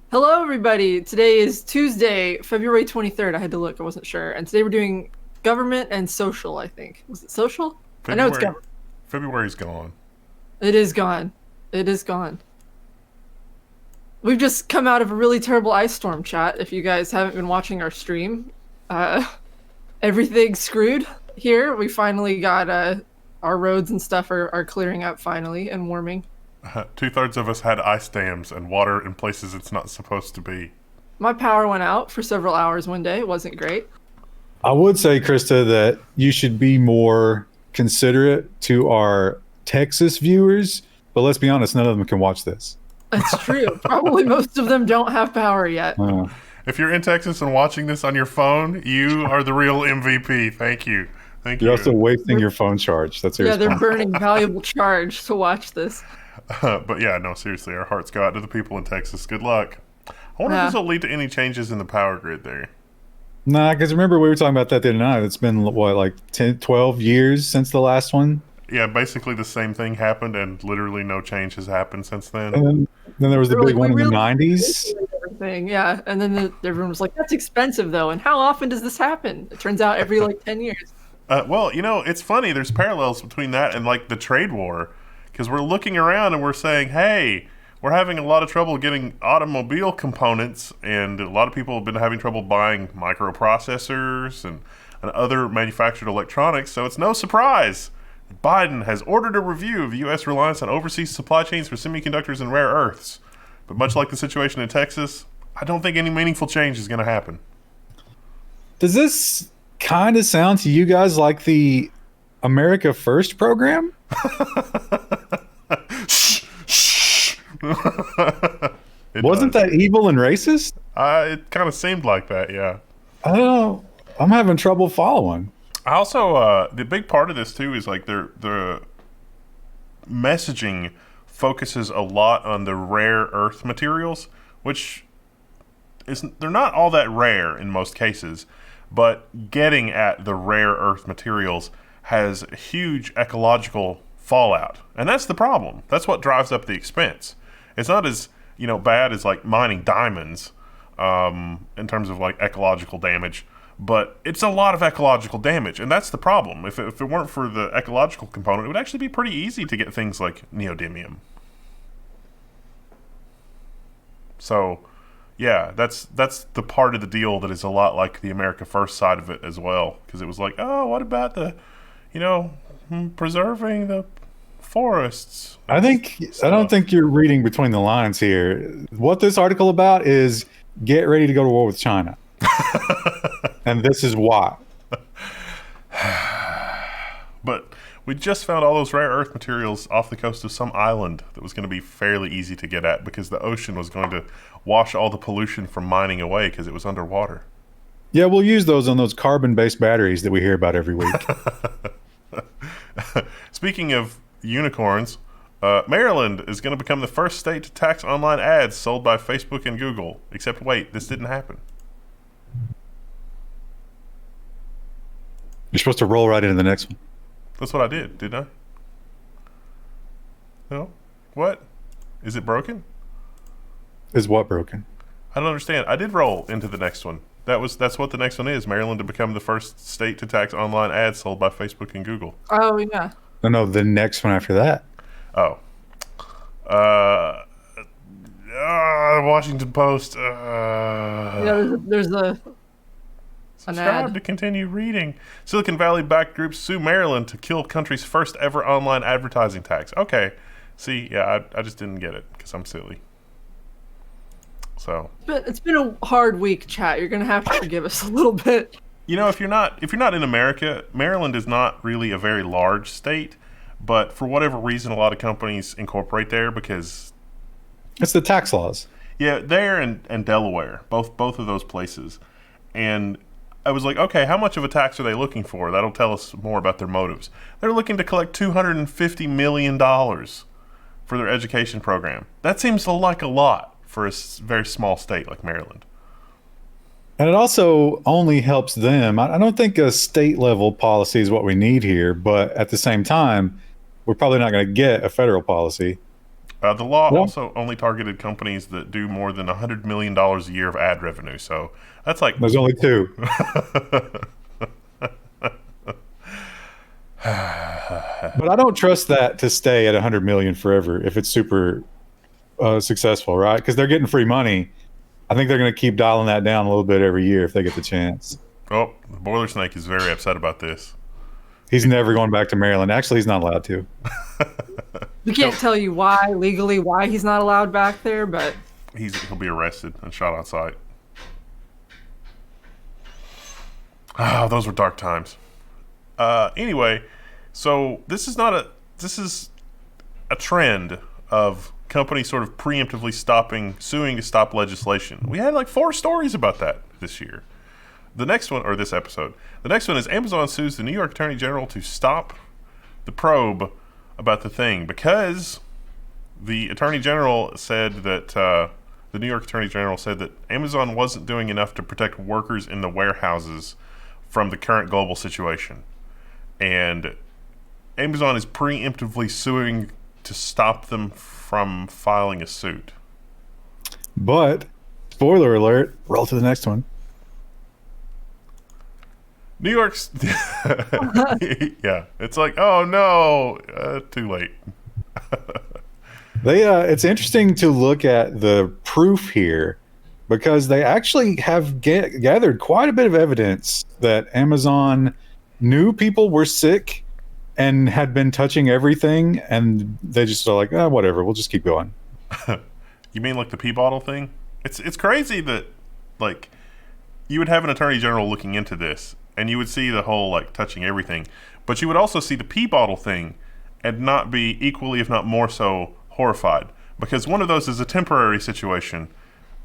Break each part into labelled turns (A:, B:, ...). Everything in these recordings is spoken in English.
A: Hello, everybody. Today is Tuesday, February 23rd. I had to look. I wasn't sure. And today we're doing government and social, I think. Was it social? I know it's
B: February,
A: government.
B: February's gone.
A: It is gone. It is gone. We've just come out of a really terrible ice storm, chat. If you guys haven't been watching our stream, uh, everything's screwed here. We finally got our roads and stuff are clearing up finally and warming.
B: 2/3 of us had ice dams and water in places it's not supposed to be.
A: My power went out for several hours one day. It wasn't great.
C: I would say, Krista, that you should be more considerate to our Texas viewers, but let's be honest, none of them can watch this.
A: That's true. Probably most of them don't have power yet.
B: If you're in Texas and watching this on your phone, you are the real MVP. Thank you. Thank
C: You're
B: you.
C: also wasting your phone charge. That's your
A: they're
C: response.
A: burning valuable charge to watch this.
B: But yeah, no, seriously, our hearts go out to the people in Texas. Good luck. I wonder if this will lead to any changes in the power grid there.
C: Nah, because remember we were talking about that the other night. It's been, what, like 10, 12 years since the last one?
B: Yeah, basically the same thing happened, and literally no change has happened since then.
C: And then there was the
A: They were
C: big
A: like,
C: one
A: "We
C: in the
A: really
C: 90s.
A: Everything, yeah. And then everyone was like, that's expensive, though. And how often does this happen? It turns out every, 10 years.
B: Well, it's funny. There's parallels between that and like the trade war, because we're looking around and we're saying, hey, we're having a lot of trouble getting automobile components, and a lot of people have been having trouble buying microprocessors and other manufactured electronics. So it's no surprise Biden has ordered a review of U.S. reliance on overseas supply chains for semiconductors and rare earths. But much like the situation in Texas, I don't think any meaningful change is going to happen.
C: Does this kind of sound to you guys like the America First program? Wasn't that evil and racist?
B: It kind of seemed like that, yeah.
C: I don't know. I'm having trouble following.
B: I also, the big part of this too is like the messaging focuses a lot on the rare earth materials, which they're not all that rare in most cases, but getting at the rare earth materials has huge ecological fallout, and that's the problem. That's what drives up the expense. It's not as bad as like mining diamonds in terms of like ecological damage, but it's a lot of ecological damage, and that's the problem. If it weren't for the ecological component, it would actually be pretty easy to get things like neodymium. So, yeah, that's the part of the deal that is a lot like the America First side of it as well, because it was like, oh, what about the, preserving the forests?
C: I don't think you're reading between the lines here. What this article about is get ready to go to war with China. And this is why.
B: But we just found all those rare earth materials off the coast of some island that was going to be fairly easy to get at because the ocean was going to wash all the pollution from mining away because it was underwater.
C: Yeah, we'll use those on those carbon-based batteries that we hear about every week.
B: Speaking of unicorns, Maryland is going to become the first state to tax online ads sold by Facebook and Google. Except, wait, this didn't happen.
C: You're supposed to roll right into the next one.
B: That's what I did, didn't I? No? What? Is it broken?
C: Is what broken?
B: I don't understand. I did roll into the next one. That's what the next one is. Maryland to become the first state to tax online ads sold by Facebook and Google.
A: Oh, yeah.
C: No, the next one after that.
B: Oh. Washington Post.
A: There's an
B: Subscribe
A: ad.
B: to continue reading. Silicon Valley-backed groups sue Maryland to kill country's first ever online advertising tax. Okay. See, yeah, I just didn't get it because I'm silly. So.
A: But it's been a hard week, chat. You're going to have to forgive us a little bit.
B: If you're not in America, Maryland is not really a very large state, but for whatever reason, a lot of companies incorporate there because
C: It's the tax laws.
B: yeah, there and Delaware, both of those places, and I was like, okay, how much of a tax are they looking for? That'll tell us more about their motives. They're looking to collect $250 million for their education program. That seems like a lot for a very small state like Maryland.
C: And it also only helps them. I don't think a state level policy is what we need here, but at the same time, we're probably not going to get a federal policy.
B: The law
C: Well,
B: also only targeted companies that do more than $100 million a year of ad revenue. So that's like.
C: there's only two. But I don't trust that to stay at 100 million forever if it's super successful, right? Because they're getting free money. I think they're going to keep dialing that down a little bit every year if they get the chance.
B: Oh, the Boiler Snake is very upset about this.
C: He's never going back to Maryland. Actually, he's not allowed to.
A: We can't tell you why, legally, why he's not allowed back there, but
B: He'll be arrested and shot on sight. Ah, those were dark times. Anyway, so this is a trend of companies sort of preemptively suing to stop legislation. We had like 4 stories about that this year. The next one, or this episode, the next one is Amazon sues the New York Attorney General to stop the probe about the thing because the Attorney General said that the New York Attorney General said that Amazon wasn't doing enough to protect workers in the warehouses from the current global situation. And Amazon is preemptively suing to stop them from filing a suit.
C: But, spoiler alert, roll to the next one.
B: New York's... yeah, it's like, oh no, too late.
C: It's interesting to look at the proof here because they actually have gathered quite a bit of evidence that Amazon knew people were sick and had been touching everything, and they just are like, oh, whatever, we'll just keep going.
B: You mean like the pee bottle thing? It's crazy that, like, you would have an attorney general looking into this, and you would see the whole, like, touching everything, but you would also see the pee bottle thing and not be equally, if not more so, horrified. Because one of those is a temporary situation,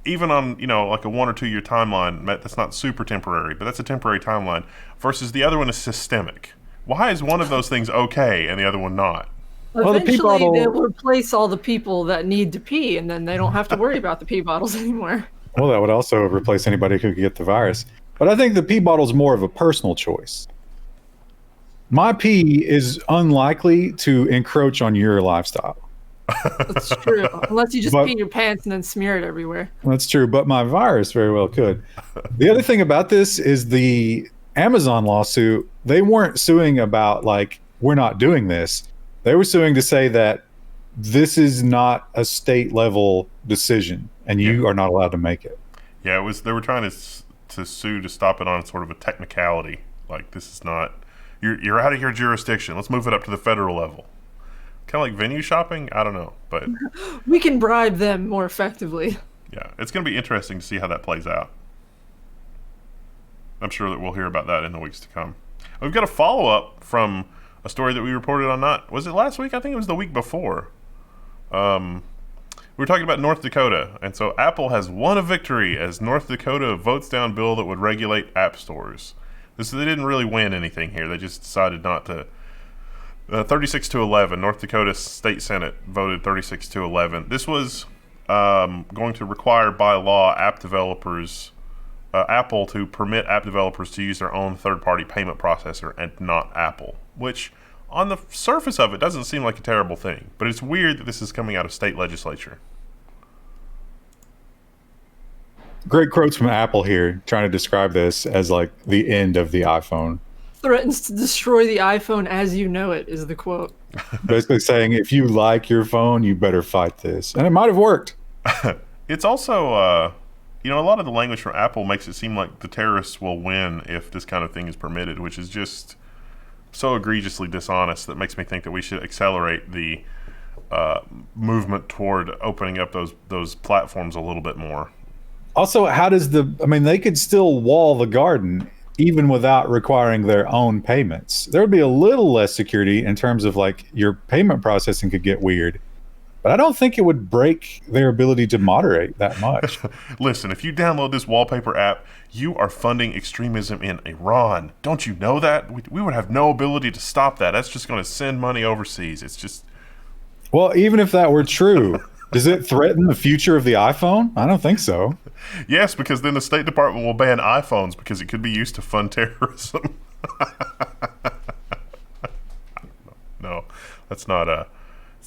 B: even on, like a 1 or 2 year timeline, that's not super temporary, but that's a temporary timeline, versus the other one is systemic. Why is one of those things okay and the other one not?
C: Well, the pee
A: eventually
C: bottle-
A: they'll replace all the people that need to pee, and then they don't have to worry about the pee bottles anymore.
C: Well, that would also replace anybody who could get the virus. But I think the pee bottle is more of a personal choice. My pee is unlikely to encroach on your lifestyle.
A: That's true. Unless you just pee in your pants and then smear it everywhere.
C: That's true, but my virus very well could. The other thing about this is the Amazon lawsuit, they weren't suing about, like, we're not doing this. They were suing to say that this is not a state level decision and you are not allowed to make it.
B: Yeah, it was. They were trying to sue to stop it on sort of a technicality. Like, this is not, you're out of your jurisdiction. Let's move it up to the federal level. Kind of like venue shopping? I don't know, but
A: we can bribe them more effectively.
B: Yeah, it's going to be interesting to see how that plays out. I'm sure that we'll hear about that in the weeks to come. We've got a follow-up from a story that we reported on, was it last week? I think it was the week before. We were talking about North Dakota, and so Apple has won a victory as North Dakota votes down bill that would regulate app stores. They didn't really win anything here. They just decided not to. 36-11, North Dakota State Senate voted 36-11. This was going to require by law Apple to permit app developers to use their own third-party payment processor and not Apple, which on the surface of it doesn't seem like a terrible thing, but it's weird that this is coming out of state legislature.
C: Great quotes from Apple here trying to describe this as like the end of the iPhone.
A: Threatens to destroy the iPhone as you know it is the quote.
C: Basically saying, if you like your phone, you better fight this. And it might have worked.
B: It's also, a lot of the language from Apple makes it seem like the terrorists will win if this kind of thing is permitted, which is just so egregiously dishonest that makes me think that we should accelerate the movement toward opening up those platforms a little bit more.
C: Also, they could still wall the garden even without requiring their own payments. There would be a little less security in terms of like your payment processing could get weird, but I don't think it would break their ability to moderate that much.
B: Listen, if you download this wallpaper app, you are funding extremism in Iran. Don't you know that? We would have no ability to stop that. That's just going to send money overseas. It's just...
C: Well, even if that were true, does it threaten the future of the iPhone? I don't think so.
B: Yes, because then the State Department will ban iPhones because it could be used to fund terrorism. No, that's not a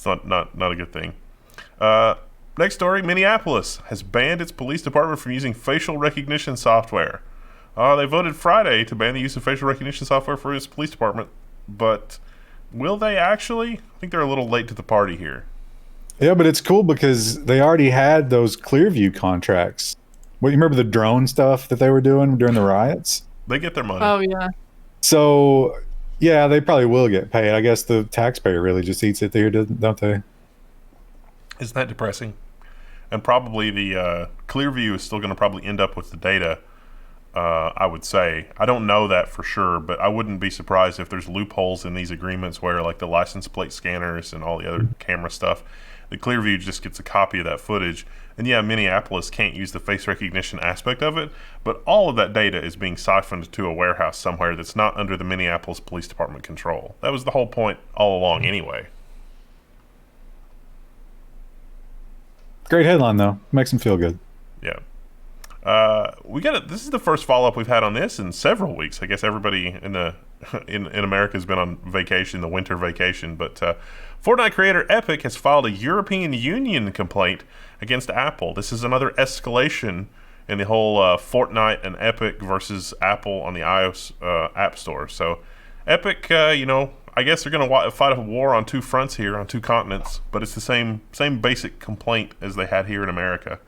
B: good thing. Next story, Minneapolis has banned its police department from using facial recognition software. They voted Friday to ban the use of facial recognition software for its police department, but will they actually? I think they're a little late to the party here.
C: Yeah, but it's cool because they already had those Clearview contracts. Well, you remember the drone stuff that they were doing during the riots?
B: They get their money.
A: Oh yeah.
C: So, yeah, they probably will get paid. I guess the taxpayer really just eats it there, don't they?
B: Isn't that depressing? And probably the Clearview is still going to probably end up with the data, I would say. I don't know that for sure, but I wouldn't be surprised if there's loopholes in these agreements where, like, the license plate scanners and all the other camera stuff, the Clearview just gets a copy of that footage. And yeah, Minneapolis can't use the face recognition aspect of it, but all of that data is being siphoned to a warehouse somewhere that's not under the Minneapolis Police Department control. That was the whole point all along anyway.
C: Great headline, though. Makes them feel good.
B: Yeah. This is the first follow-up we've had on this in several weeks. I guess everybody in America has been on vacation, the winter vacation, but Fortnite creator Epic has filed a European Union complaint against Apple. This is another escalation in the whole Fortnite and Epic versus Apple on the iOS App Store. So Epic, I guess they're going to fight a war on two fronts here, on two continents, but it's the same basic complaint as they had here in America.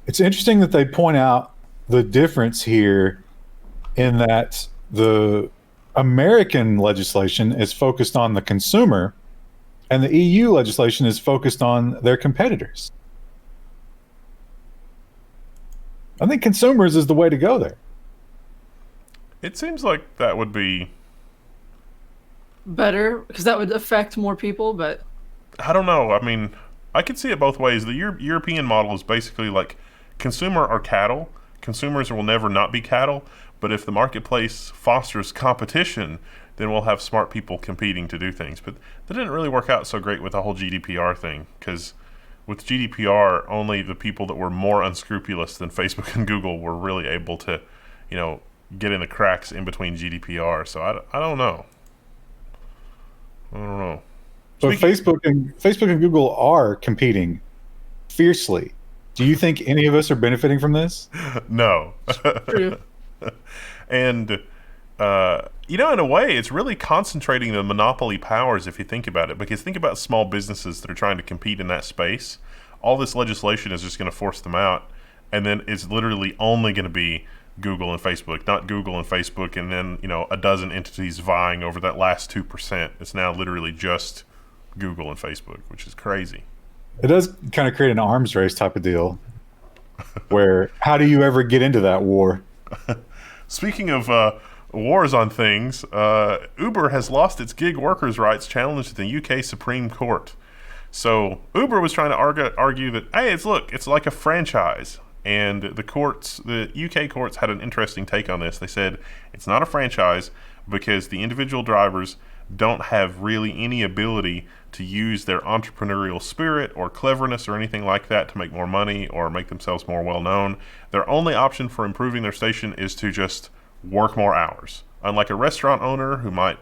C: It's interesting that they point out the difference here in that the American legislation is focused on the consumer and the EU legislation is focused on their competitors. I think consumers is the way to go there.
B: It seems like that would be
A: better because that would affect more people, but
B: I don't know. I mean, I could see it both ways. The European model is basically like consumer are cattle. Consumers will never not be cattle, but if the marketplace fosters competition, then we'll have smart people competing to do things. But that didn't really work out so great with the whole GDPR thing, because with GDPR, only the people that were more unscrupulous than Facebook and Google were really able to, get in the cracks in between GDPR. So I don't know.
C: But Facebook and Google are competing fiercely. Do you think any of us are benefiting from this?
B: No.
A: true.
B: And, in a way, it's really concentrating the monopoly powers if you think about it. Because think about small businesses that are trying to compete in that space. All this legislation is just going to force them out. And then it's literally only going to be Google and Facebook, not Google and Facebook, and then, a dozen entities vying over that last 2%. It's now literally just Google and Facebook, which is crazy.
C: It does kind of create an arms race type of deal where how do you ever get into that war?
B: Speaking of wars on things, Uber has lost its gig workers' rights challenge to the UK Supreme Court. So Uber was trying to argue that, hey, it's like a franchise. And the UK courts had an interesting take on this. They said it's not a franchise because the individual drivers don't have really any ability to use their entrepreneurial spirit or cleverness or anything like that to make more money or make themselves more well known. Their only option for improving their station is to just work more hours. Unlike a restaurant owner who might,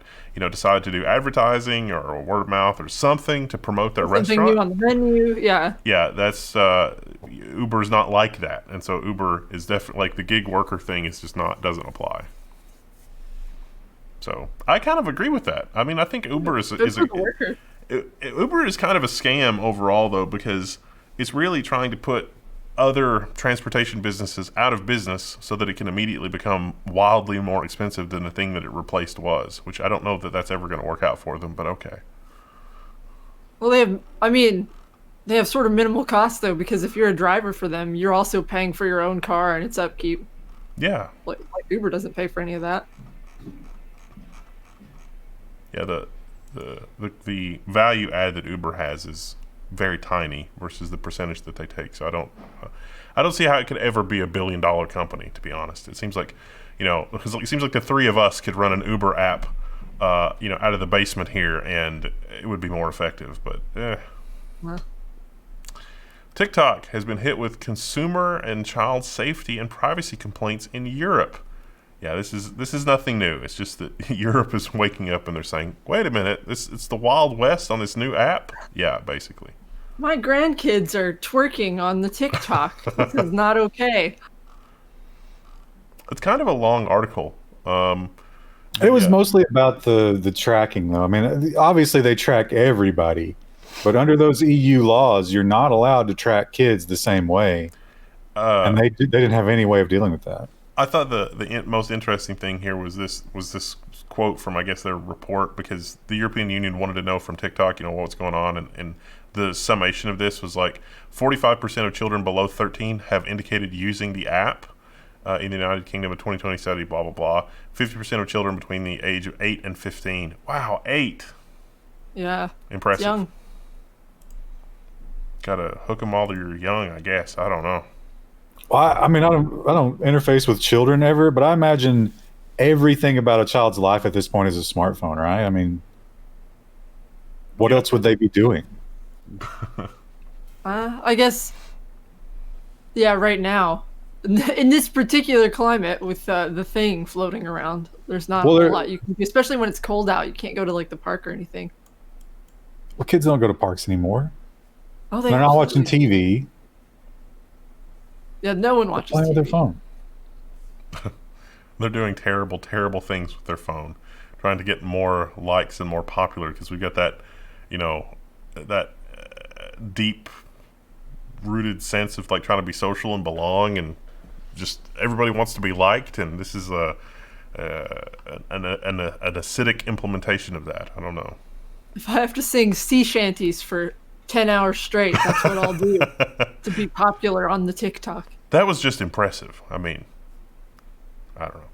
B: decide to do advertising or word of mouth or something to promote their
A: something
B: restaurant.
A: new on the menu, yeah.
B: Yeah, that's Uber's not like that, and so Uber is definitely like the gig worker thing is just doesn't apply. So I kind of agree with that. I mean, I think Uber Uber is kind of a scam overall, though, because it's really trying to put other transportation businesses out of business so that it can immediately become wildly more expensive than the thing that it replaced was, which I don't know that that's ever going to work out for them, but okay.
A: Well, they have sort of minimal costs, though, because if you're a driver for them, you're also paying for your own car and its upkeep.
B: Yeah.
A: Like Uber doesn't pay for any of that.
B: Yeah, the value add that Uber has is very tiny versus the percentage that they take. So I don't see how it could ever be $1 billion company, to be honest. It seems like, because it seems like the three of us could run an Uber app, out of the basement here, and it would be more effective. But
A: Well,
B: TikTok has been hit with consumer and child safety and privacy complaints in Europe. Yeah, this is nothing new. It's just that Europe is waking up and they're saying, "Wait a minute, it's the Wild West on this new app." Yeah, basically.
A: My grandkids are twerking on the TikTok. This is not okay.
B: It's kind of a long article.
C: It was
B: Yeah.
C: mostly about the tracking, though. I mean, obviously they track everybody, but under those EU laws, you're not allowed to track kids the same way, and they didn't have any way of dealing with that.
B: I thought the most interesting thing here was this quote from, I guess, their report, because the European Union wanted to know from TikTok, what's going on, and the summation of this was like 45% of children below 13 have indicated using the app in the United Kingdom, a 2020 study, blah blah blah. 50% of children between the age of 8 and 15. Wow, 8.
A: Yeah.
B: Impressive.
A: It's young.
B: Gotta hook them while they're young, I guess. I don't know.
C: Well, I mean, I don't interface with children ever, but I imagine everything about a child's life at this point is a smartphone, right? I mean, what else would they be doing?
A: I guess, yeah, right now, in this particular climate with the thing floating around, there's not a whole lot you can do, especially when it's cold out. You can't go to like the park or anything.
C: Well, kids don't go to parks anymore.
A: Oh,
C: They're not watching TV.
A: Yeah, no one watches
C: They're playing
A: TV.
C: with their phone.
B: They're doing terrible, terrible things with their phone, trying to get more likes and more popular, because we've got that, that deep-rooted sense of like trying to be social and belong, and just everybody wants to be liked, and this is an acidic implementation of that. I don't know.
A: If I have to sing sea shanties for 10 hours straight, that's what I'll do to be popular on the TikTok.
B: That was just impressive. I mean, I don't know.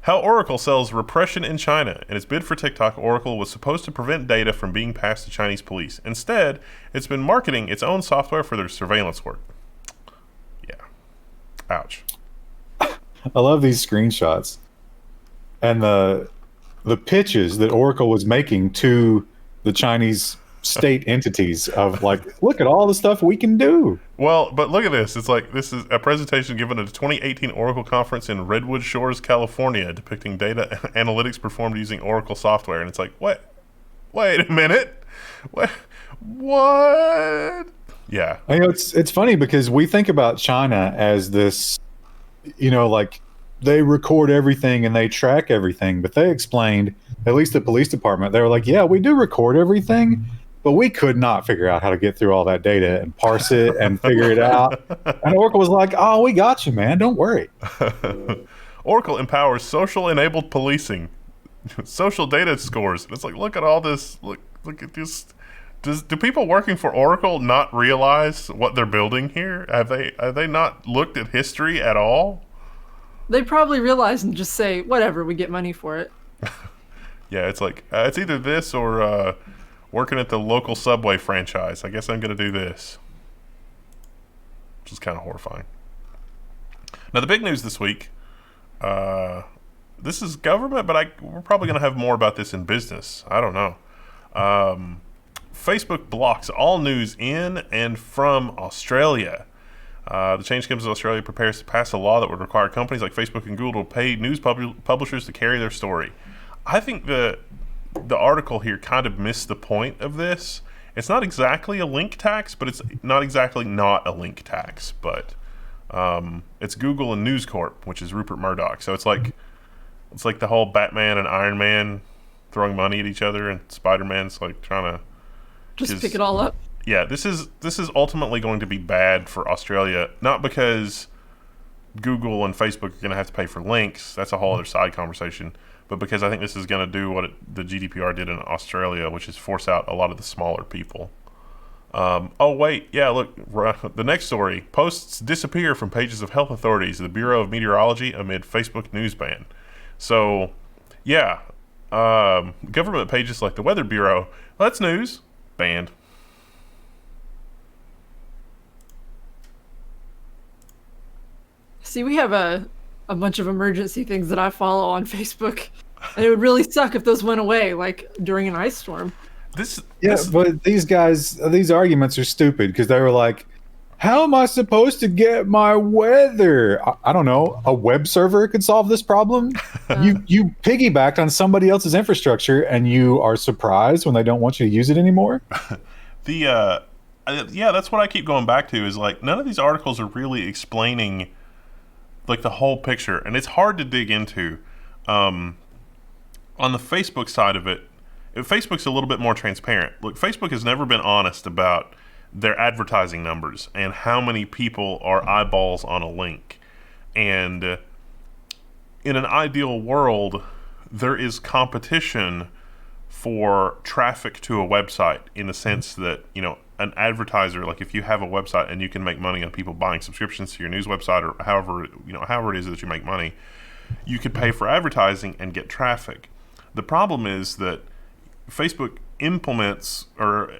B: How Oracle sells repression in China. In its bid for TikTok, Oracle was supposed to prevent data from being passed to Chinese police. Instead, it's been marketing its own software for their surveillance work. Yeah. Ouch.
C: I love these screenshots and the pitches that Oracle was making to the Chinese state entities of like, look at all the stuff we can do.
B: Well, but look at this. It's like, this is a presentation given at a 2018 Oracle conference in Redwood Shores, California, depicting data analytics performed using Oracle software. And it's like, what? Wait a minute. What? Yeah.
C: It's funny because we think about China as this, like they record everything and they track everything, but they explained, at least the police department, they were like, yeah, we do record everything, but we could not figure out how to get through all that data and parse it and figure it out. And Oracle was like, oh, we got you, man. Don't worry.
B: Oracle empowers social-enabled policing. Social data scores. It's like, look at all this. Look at this. Do people working for Oracle not realize what they're building here? Have they not looked at history at all?
A: They probably realize and just say, whatever, we get money for it.
B: Yeah, it's like, it's either this or working at the local Subway franchise. I guess I'm going to do this. Which is kind of horrifying. Now, the big news this week, this is government, but we're probably going to have more about this in business. I don't know. Facebook blocks all news in and from Australia. The change comes as Australia prepares to pass a law that would require companies like Facebook and Google to pay news publishers to carry their story. I think the article here kind of missed the point of this. It's not exactly a link tax, but it's not exactly not a link tax. But it's Google and News Corp, which is Rupert Murdoch. So it's like the whole Batman and Iron Man throwing money at each other, and Spider-Man's like trying to
A: just pick it all up.
B: Yeah, this is ultimately going to be bad for Australia, not because Google and Facebook are going to have to pay for links. That's a whole other side conversation. But because I think this is going to do what the GDPR did in Australia, which is force out a lot of the smaller people. Oh, wait. Yeah, look. The next story. Posts disappear from pages of health authorities, the Bureau of Meteorology, amid Facebook news ban. So, yeah. Government pages like the Weather Bureau, well, that's news. Banned.
A: See, we have a bunch of emergency things that I follow on Facebook, and it would really suck if those went away, like during an ice storm.
C: But these arguments are stupid because they were like, how am I supposed to get my weather? I don't know. A web server could solve this problem. You piggybacked on somebody else's infrastructure, and you are surprised when they don't want you to use it anymore.
B: Yeah, that's what I keep going back to. Is like none of these articles are really explaining like the whole picture, and it's hard to dig into. On the Facebook side of it, Facebook's a little bit more transparent. Look, Facebook has never been honest about their advertising numbers and how many people are eyeballs on a link. And in an ideal world, there is competition for traffic to a website in the sense that, you know, an advertiser, like if you have a website and you can make money on people buying subscriptions to your news website or however it is that you make money, you could pay for advertising and get traffic. The problem is that Facebook implements or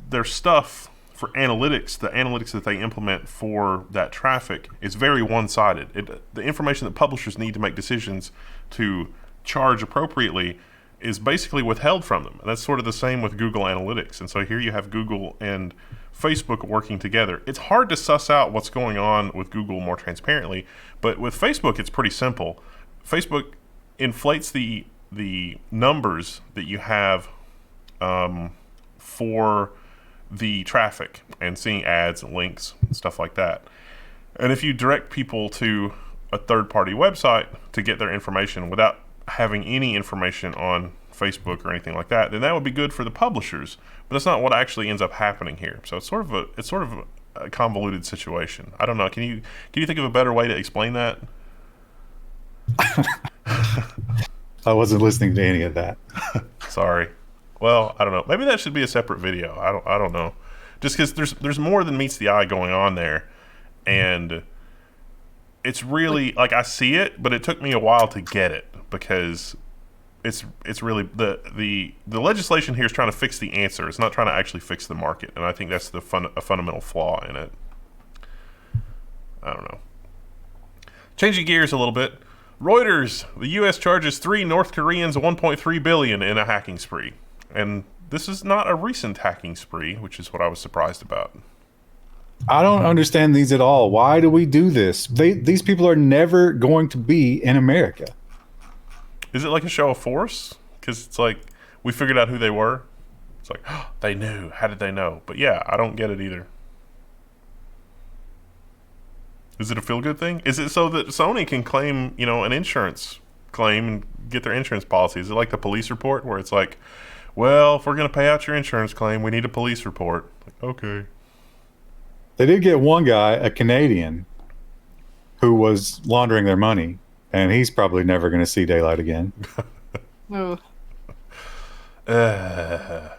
B: their stuff for analytics, the analytics that they implement for that traffic is very one-sided. The information that publishers need to make decisions to charge appropriately is basically withheld from them. And that's sort of the same with Google Analytics. And so here you have Google and Facebook working together. It's hard to suss out what's going on with Google more transparently, but with Facebook, it's pretty simple. Facebook inflates the numbers that you have for the traffic and seeing ads and links and stuff like that. And if you direct people to a third-party website to get their information without having any information on Facebook or anything like that, then that would be good for the publishers. But that's not what actually ends up happening here. So it's sort of a convoluted situation. I don't know. Can you think of a better way to explain that?
C: I wasn't listening to any of that.
B: Sorry. Well, I don't know. Maybe that should be a separate video. I don't know. Just because there's more than meets the eye going on there, and it's really like I see it, but it took me a while to get it because it's really the legislation here is trying to fix the answer. It's not trying to actually fix the market, and I think that's a fundamental flaw in it. I don't know. Changing gears a little bit. Reuters, the U.S. charges 3 North Koreans $1.3 billion in a hacking spree. And this is not a recent hacking spree, which is what I was surprised about.
C: I don't understand these at all. Why do we do this? These people are never going to be in America.
B: Is it like a show of force? Because it's like we figured out who they were. It's like, oh, they knew. How did they know? But yeah, I don't get it either. Is it a feel-good thing? Is it so that Sony can claim, an insurance claim and get their insurance policy? Is it like the police report where it's like, well, if we're going to pay out your insurance claim, we need a police report? Like, okay.
C: They did get one guy, a Canadian, who was laundering their money, and he's probably never going to see daylight again.
A: Oh.
B: The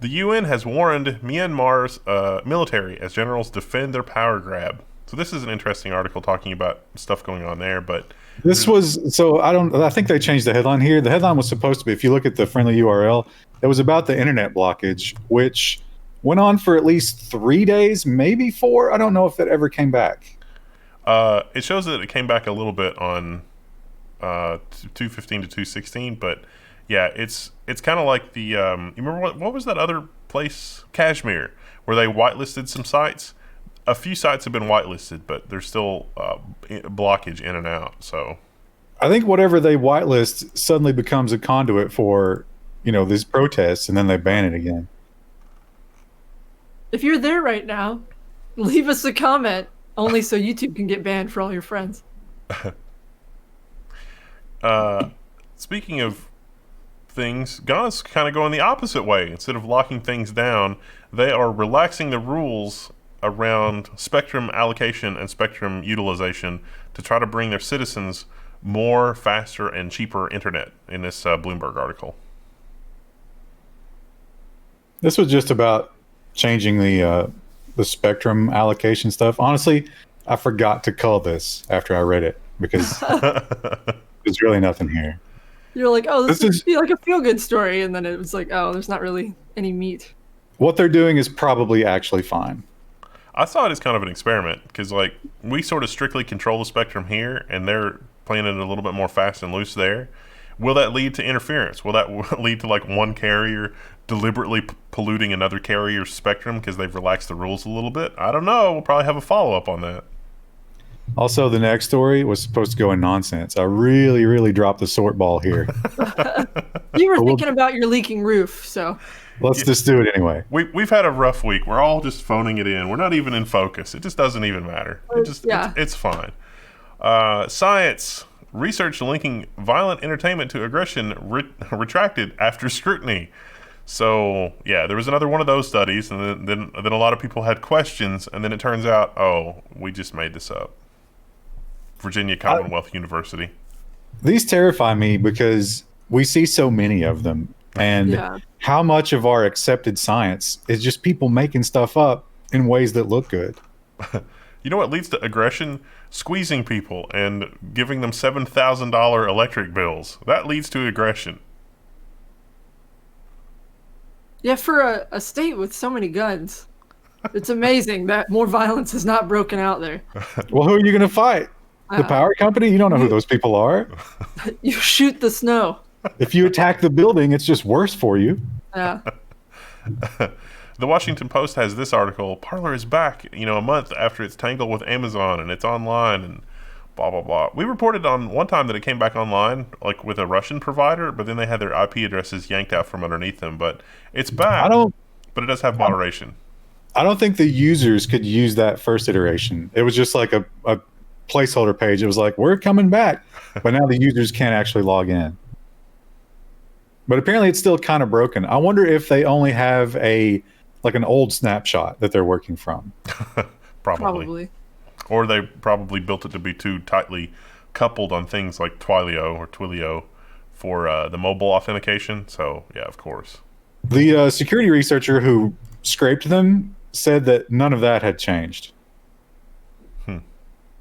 B: UN has warned Myanmar's military as generals defend their power grab. So this is an interesting article talking about stuff going on there, but
C: this was so I think they changed the headline here. The headline was supposed to be, if you look at the friendly URL, it was about the internet blockage, which went on for at least 3 days, maybe 4. I don't know if that ever came back.
B: It shows that it came back a little bit on 215 to 216, but yeah, it's kind of like the you remember what was that other place, Kashmir, where they whitelisted some sites. A few sites have been whitelisted, but there's still blockage in and out. So
C: I think whatever they whitelist suddenly becomes a conduit for, these protests, and then they ban it again.
A: If you're there right now, leave us a comment, only so YouTube can get banned for all your friends.
B: Speaking of things, Ghana's kind of going the opposite way. Instead of locking things down, they are relaxing the rules around spectrum allocation and spectrum utilization to try to bring their citizens more, faster, and cheaper internet in this Bloomberg article.
C: This was just about changing the spectrum allocation stuff. Honestly, I forgot to call this after I read it because there's really nothing here.
A: You're like, oh, this would be like a feel-good story, and then it was like, oh, there's not really any meat.
C: What they're doing is probably actually fine.
B: I saw it as kind of an experiment because, we sort of strictly control the spectrum here, and they're playing it a little bit more fast and loose there. Will that lead to interference? Will that lead to like one carrier deliberately polluting another carrier's spectrum because they've relaxed the rules a little bit? I don't know. We'll probably have a follow-up on that.
C: Also, the next story was supposed to go in nonsense. I really, really dropped the sort ball here.
A: You were thinking about your leaking roof, so...
C: Let's just do it anyway.
B: We've had a rough week. We're all just phoning it in. We're not even in focus. It just doesn't even matter. It's fine. Science. Research linking violent entertainment to aggression retracted after scrutiny. So, yeah, there was another one of those studies, and then a lot of people had questions, and then it turns out, oh, we just made this up. Virginia Commonwealth University.
C: These terrify me because we see so many of them, and how much of our accepted science is just people making stuff up in ways that look good.
B: You know what leads to aggression? Squeezing people and giving them $7,000 electric bills. That leads to aggression.
A: Yeah, for a state with so many guns, it's amazing that more violence has not broken out there.
C: Well, who are you going to fight? The power company? You don't know who those people are.
A: You shoot the snow.
C: If you attack the building, it's just worse for you.
A: Yeah.
B: The Washington Post has this article. Parler is back, a month after it's tangled with Amazon and it's online and blah, blah, blah. We reported on one time that it came back online, like with a Russian provider, but then they had their IP addresses yanked out from underneath them. But it's back, but it does have moderation.
C: I don't think the users could use that first iteration. It was just like a placeholder page. It was like, we're coming back. But now the users can't actually log in. But apparently it's still kind of broken. I wonder if they only have an old snapshot that they're working from.
B: Probably. Or they probably built it to be too tightly coupled on things like Twilio for the mobile authentication. So, yeah, of course.
C: The security researcher who scraped them said that none of that had changed.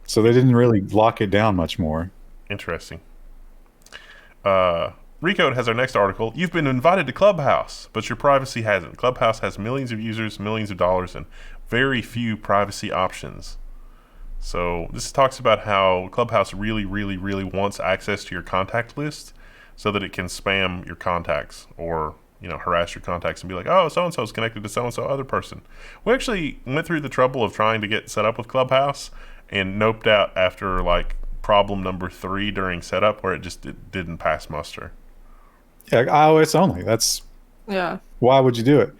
C: So they didn't really lock it down much more.
B: Interesting. Recode has our next article. You've been invited to Clubhouse, but your privacy hasn't. Clubhouse has millions of users, millions of dollars, and very few privacy options. So this talks about how Clubhouse really, really, really wants access to your contact list so that it can spam your contacts or, harass your contacts and be like, oh, so-and-so is connected to so-and-so other person. We actually went through the trouble of trying to get set up with Clubhouse and noped out after, problem number 3 during setup where it didn't pass muster.
C: Yeah, iOS only.
A: Yeah.
C: Why would you do it?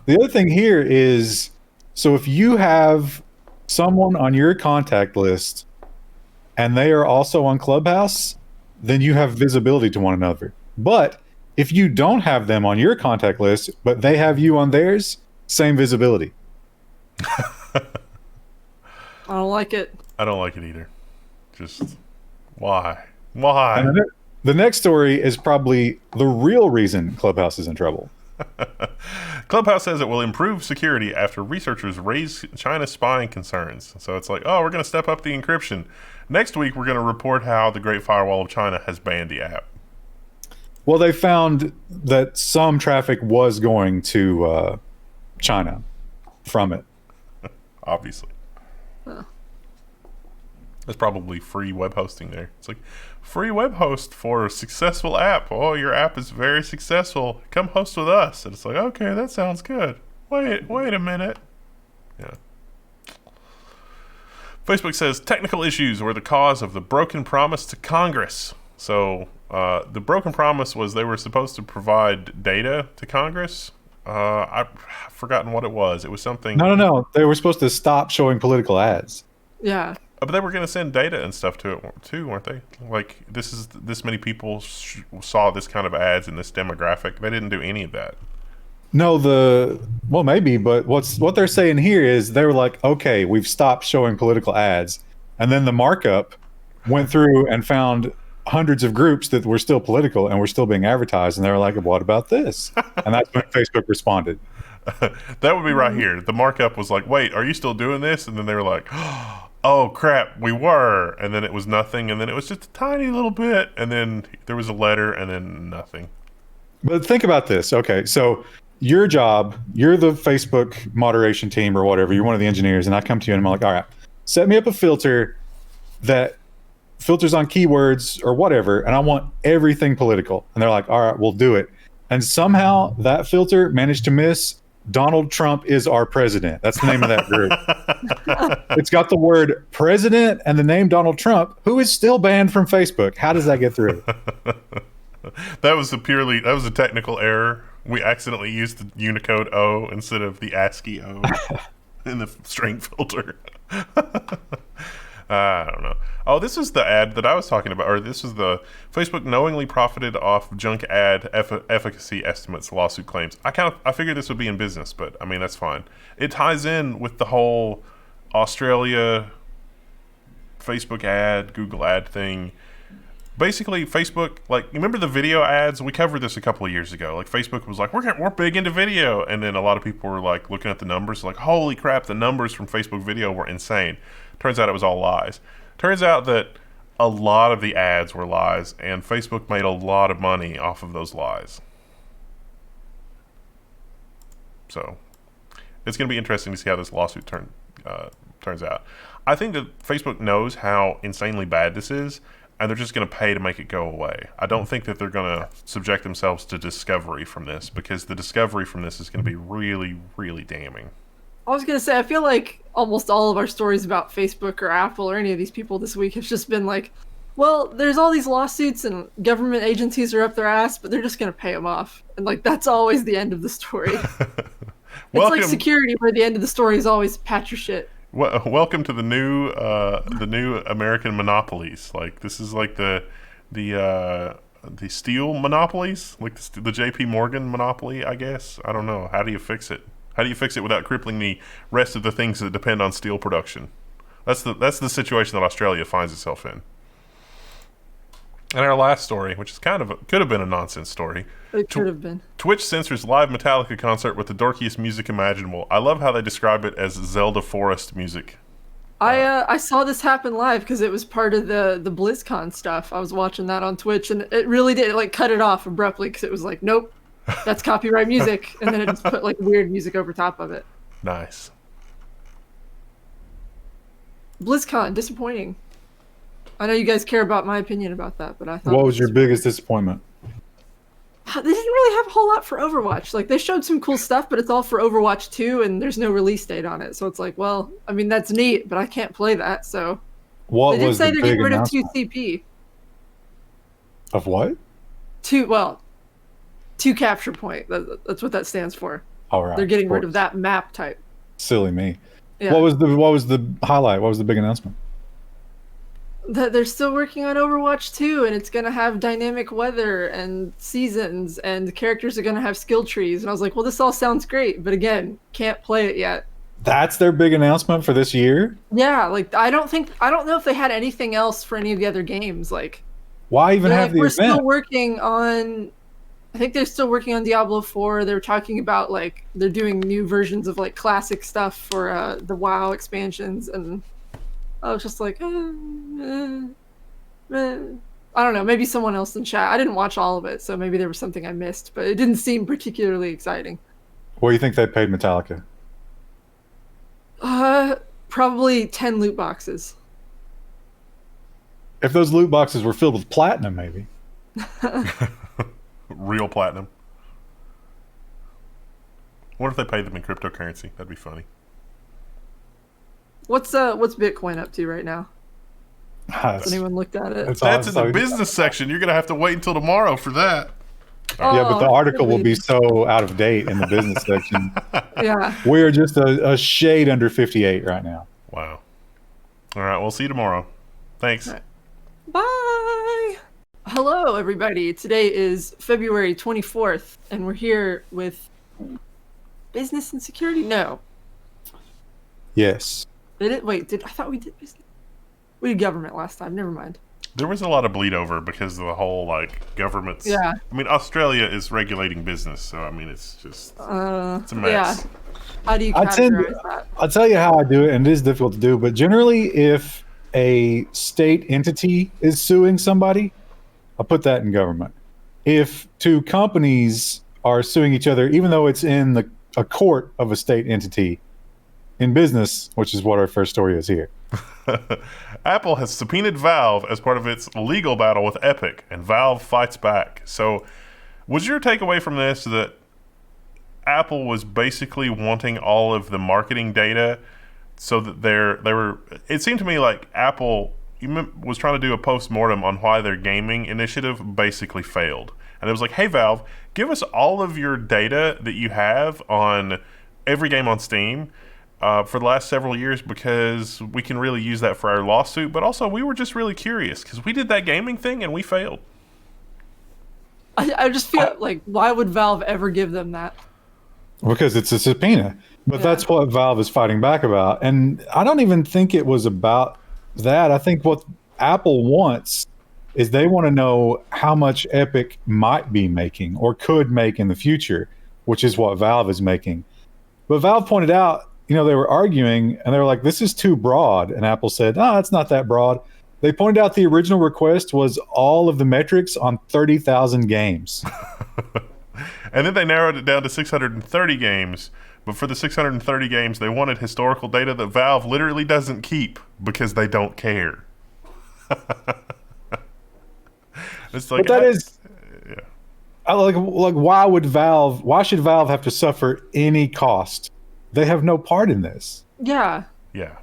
C: The other thing here is, so if you have someone on your contact list and they are also on Clubhouse, then you have visibility to one another. But if you don't have them on your contact list, but they have you on theirs, same visibility.
A: I don't like it.
B: I don't like it either. Just why? Why?
C: And the next story is probably the real reason Clubhouse is in trouble.
B: Clubhouse says it will improve security after researchers raise China spying concerns. So it's like, oh, we're going to step up the encryption. Next week, we're going to report how the Great Firewall of China has banned the app.
C: Well, they found that some traffic was going to China from it.
B: Obviously.
A: Huh.
B: There's probably free web hosting there. It's like, free web host for a successful app. Oh, your app is very successful. Come host with us. And it's like, okay, that sounds good. Wait a minute. Yeah. Facebook says technical issues were the cause of the broken promise to Congress. So the broken promise was they were supposed to provide data to Congress. I've forgotten what it was. It was something.
C: No. They were supposed to stop showing political ads.
A: Yeah.
B: But they were going to send data and stuff to it too, weren't they? Like, this many people saw this kind of ads in this demographic. They didn't do any of that.
C: No, well, maybe, but what they're saying here is they were like, okay, we've stopped showing political ads. And then the markup went through and found hundreds of groups that were still political and were still being advertised. And they were like, what about this? And that's when Facebook responded.
B: That would be right here. The markup was like, wait, are you still doing this? And then they were like, oh crap, we were. And then it was nothing. And then it was just a tiny little bit. And then there was a letter and then nothing.
C: But think about this. Okay, so your job, you're the Facebook moderation team or whatever. You're one of the engineers. And I come to you and I'm like, all right, set me up a filter that filters on keywords or whatever, and I want everything political. And they're like, all right, we'll do it. And somehow that filter managed to miss Donald Trump is our president. That's the name of that group. It's got the word president and the name Donald Trump, who is still banned from Facebook. How does that get through?
B: That was a technical error. We accidentally used the Unicode O instead of the ASCII O in the string filter. I don't know. Oh, this is the ad that I was talking about, or this is the Facebook knowingly profited off junk ad efficacy estimates lawsuit claims. I figured this would be in business, but I mean, that's fine. It ties in with the whole Australia Facebook ad, Google ad thing. Basically, Facebook, like, remember the video ads? We covered this a couple of years ago. Like, Facebook was like, we're big into video. And then a lot of people were, like, looking at the numbers, like, holy crap, the numbers from Facebook video were insane. Turns out it was all lies. Turns out that a lot of the ads were lies, and Facebook made a lot of money off of those lies. So, it's going to be interesting to see how this lawsuit turns out. I think that Facebook knows how insanely bad this is, and they're just going to pay to make it go away. I don't think that they're going to subject themselves to discovery from this, because the discovery from this is going to be really, really damning.
A: I was going to say, I feel like almost all of our stories about Facebook or Apple or any of these people this week has just been like, well, there's all these lawsuits and government agencies are up their ass, but they're just going to pay them off. And like, that's always the end of the story. It's like security, where the end of the story is always patch your shit.
B: Welcome to the new American monopolies. Like, this is like the steel monopolies, like the J.P. Morgan monopoly, I guess. I don't know. How do you fix it? How do you fix it without crippling the rest of the things that depend on steel production? That's the situation that Australia finds itself in. And our last story, which is could have been a nonsense story.
A: It could have been.
B: Twitch censors live Metallica concert with the dorkiest music imaginable. I love how they describe it as Zelda forest music.
A: I saw this happen live because it was part of the BlizzCon stuff. I was watching that on Twitch, and it really did like cut it off abruptly because it was like, nope, that's copyright music, and then it just put like weird music over top of it.
B: Nice. BlizzCon,
A: disappointing. I know you guys care about my opinion about that, but I thought.
C: What was your biggest disappointment?
A: They didn't really have a whole lot for Overwatch. Like, they showed some cool stuff, but it's all for Overwatch 2, and there's no release date on it. So it's like, well, I mean, that's neat, but I can't play that, so.
C: What
A: they
C: was
A: did say
C: the
A: they're
C: big
A: getting rid of
C: announcement?
A: 2CP.
C: Of what?
A: 2 capture point. That's what that stands for.
C: All right.
A: They're getting rid of that map type.
C: Silly me.
A: Yeah.
C: What was the highlight? What was the big announcement?
A: That they're still working on Overwatch 2, and it's going to have dynamic weather and seasons, and the characters are going to have skill trees. And I was like, well, this all sounds great, but again, can't play it yet.
C: That's their big announcement for this year?
A: Yeah, like, I don't know if they had anything else for any of the other games. Like,
C: why even have the
A: we're
C: event?
A: still working on, I think they're still working on Diablo 4. They're talking about, like, they're doing new versions of, like, classic stuff for the WoW expansions, and I was just like, I don't know, maybe someone else in chat. I didn't watch all of it, so maybe there was something I missed, but it didn't seem particularly exciting.
C: What do you think they paid Metallica?
A: Probably 10 loot boxes.
C: If those loot boxes were filled with platinum, maybe.
B: Real platinum. What if they paid them in cryptocurrency? That'd be funny.
A: What's Bitcoin up to right now? Has anyone looked at it?
B: That's in the business section. You're gonna have to wait until tomorrow for that.
C: Yeah, but the article will be so out of date in the business section.
A: Yeah.
C: We are just a shade under 58 right now.
B: Wow. All right, we'll see you tomorrow. Thanks.
A: Right. Bye. Hello, everybody. Today is February 24th, and we're here with business and security. No.
C: Yes.
A: Did it? Wait, I thought we did business. We did government last time. Never mind.
B: There was a lot of bleed over because of the whole, like, government's...
A: Yeah.
B: I mean, Australia is regulating business, so, I mean, it's just... it's a mess.
A: Yeah. How do you categorize that?
C: I'll tell you how I do it, and it is difficult to do, but generally, if a state entity is suing somebody, I'll put that in government. If two companies are suing each other, even though it's in a court of a state entity, in business, which is what our first story is here.
B: Apple has subpoenaed Valve as part of its legal battle with Epic, and Valve fights back. So, was your takeaway from this that Apple was basically wanting all of the marketing data so that they were? It seemed to me like Apple was trying to do a post-mortem on why their gaming initiative basically failed. And it was like, hey, Valve, give us all of your data that you have on every game on Steam for the last several years, because we can really use that for our lawsuit. But also, we were just really curious because we did that gaming thing and we failed.
A: I just feel like, why would Valve ever give them that?
C: Because it's a subpoena. But that's what Valve is fighting back about. And I don't even think it was about that. I think what Apple wants is they want to know how much Epic might be making or could make in the future, which is what Valve is making. But Valve pointed out, they were arguing and they were like, this is too broad. And Apple said, no, it's not that broad. They pointed out the original request was all of the metrics on 30,000 games.
B: And then they narrowed it down to 630 games. But for the 630 games, they wanted historical data that Valve literally doesn't keep because they don't care. It's like,
C: but that is, why should Valve have to suffer any cost? They have no part in this.
A: Yeah.
B: Yeah.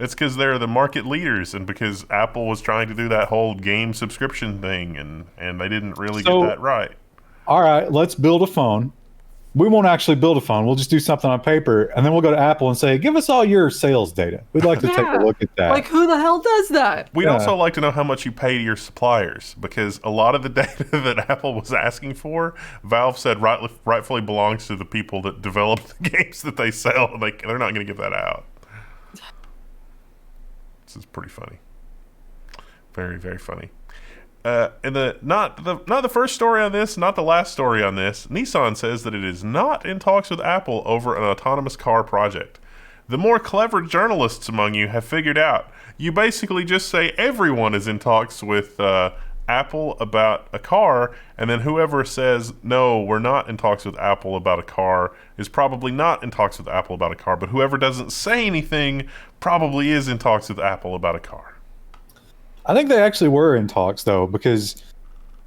B: It's because they're the market leaders, and because Apple was trying to do that whole game subscription thing, and they didn't really get that right.
C: All right, let's build a phone. We won't actually build a phone. We'll just do something on paper, and then we'll go to Apple and say, give us all your sales data. We'd like to take a look at that.
A: Like, who the hell does that?
B: We'd also like to know how much you pay to your suppliers, because a lot of the data that Apple was asking for, Valve said rightfully belongs to the people that develop the games that they sell, and they're not going to give that out. This is pretty funny. Very, very funny. And not the first story on this, not the last story on this. Nissan says that it is not in talks with Apple over an autonomous car project. The more clever journalists among you have figured out. You basically just say everyone is in talks with Apple about a car, and then whoever says, no, we're not in talks with Apple about a car, is probably not in talks with Apple about a car, but whoever doesn't say anything probably is in talks with Apple about a car.
C: I think they actually were in talks, though, because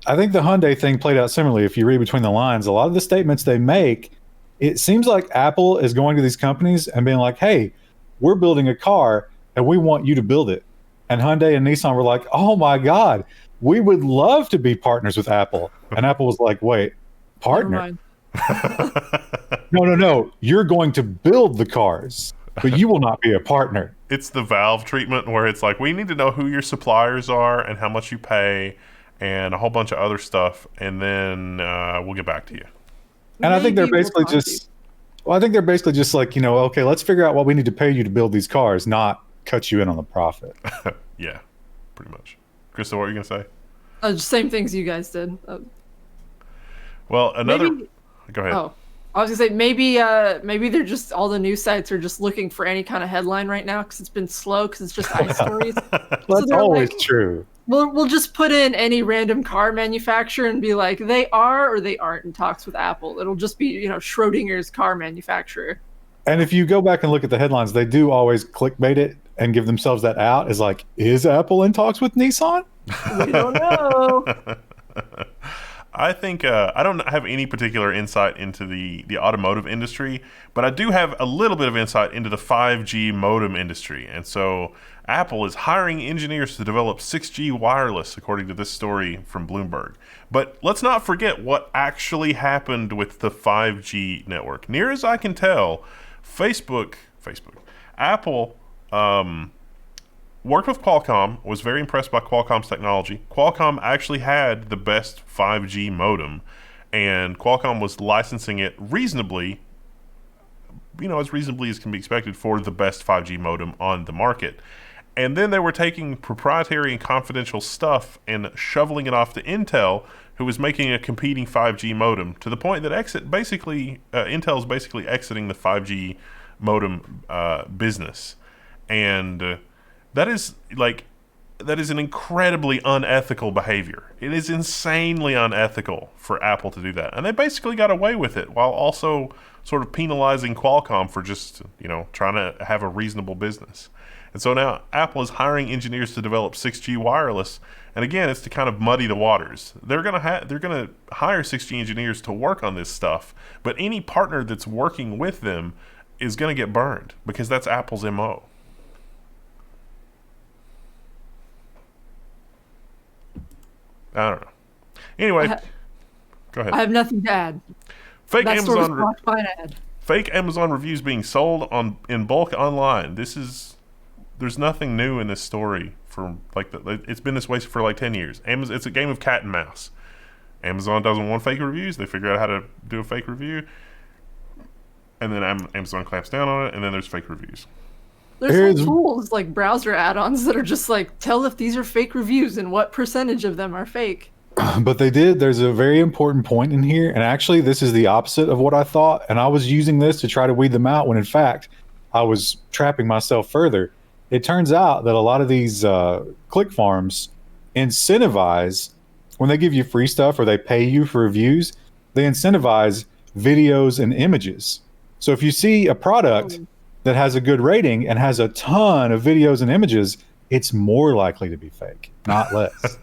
C: I think the Hyundai thing played out similarly. If you read between the lines, a lot of the statements they make, it seems like Apple is going to these companies and being like, hey, we're building a car and we want you to build it. And Hyundai and Nissan were like, oh my God, we would love to be partners with Apple. And Apple was like, wait, partner? No. You're going to build the cars, but you will not be a partner.
B: It's the Valve treatment where it's like, we need to know who your suppliers are and how much you pay and a whole bunch of other stuff, and then we'll get back to you.
C: And I think they're basically just like, okay, let's figure out what we need to pay you to build these cars, not cut you in on the profit.
B: Yeah, pretty much. Krista, what were you going to say?
A: Same things you guys did.
B: Well, go ahead.
A: Oh, I was gonna say maybe they're just, all the news sites are just looking for any kind of headline right now because it's been slow because it's just ice stories.
C: That's always true.
A: We'll just put in any random car manufacturer and be like, they are or they aren't in talks with Apple. It'll just be Schrodinger's car manufacturer.
C: And if you go back and look at the headlines, they do always clickbait it and give themselves that out. Is like, is Apple in talks with Nissan?
A: We don't know.
B: I think I don't have any particular insight into the automotive industry, but I do have a little bit of insight into the 5G modem industry. And so Apple is hiring engineers to develop 6G wireless, according to this story from Bloomberg. But let's not forget what actually happened with the 5G network. Near as I can tell, Apple worked with Qualcomm, was very impressed by Qualcomm's technology. Qualcomm actually had the best 5G modem, and Qualcomm was licensing it reasonably, as reasonably as can be expected for the best 5G modem on the market. And then they were taking proprietary and confidential stuff and shoveling it off to Intel, who was making a competing 5G modem, to the point that Intel's basically exiting the 5G modem business. And that is like that is an incredibly unethical behavior. It is insanely unethical for Apple to do that. And they basically got away with it while also sort of penalizing Qualcomm for just, trying to have a reasonable business. And so now Apple is hiring engineers to develop 6G wireless. And again, it's to kind of muddy the waters. They're gonna hire 6G engineers to work on this stuff, but any partner that's working with them is gonna get burned because that's Apple's MO. I don't know. Anyway, go ahead.
A: I have nothing to add.
B: Fake
A: That story was
B: Amazon
A: blocked by an ad.
B: fake Amazon reviews being sold in bulk online. There's nothing new in this story. It's been this way for like 10 years. It's a game of cat and mouse. Amazon doesn't want fake reviews. They figure out how to do a fake review, and then Amazon clamps down on it, and then there's fake reviews.
A: There's whole tools like browser add-ons that are just like, tell if these are fake reviews and what percentage of them are fake.
C: But there's a very important point in here, and actually this is the opposite of what I thought, and I was using this to try to weed them out when in fact I was trapping myself further. It turns out that a lot of these click farms incentivize, when they give you free stuff or they pay you for reviews, they incentivize videos and images. So if you see a product that has a good rating and has a ton of videos and images, it's more likely to be fake, not less.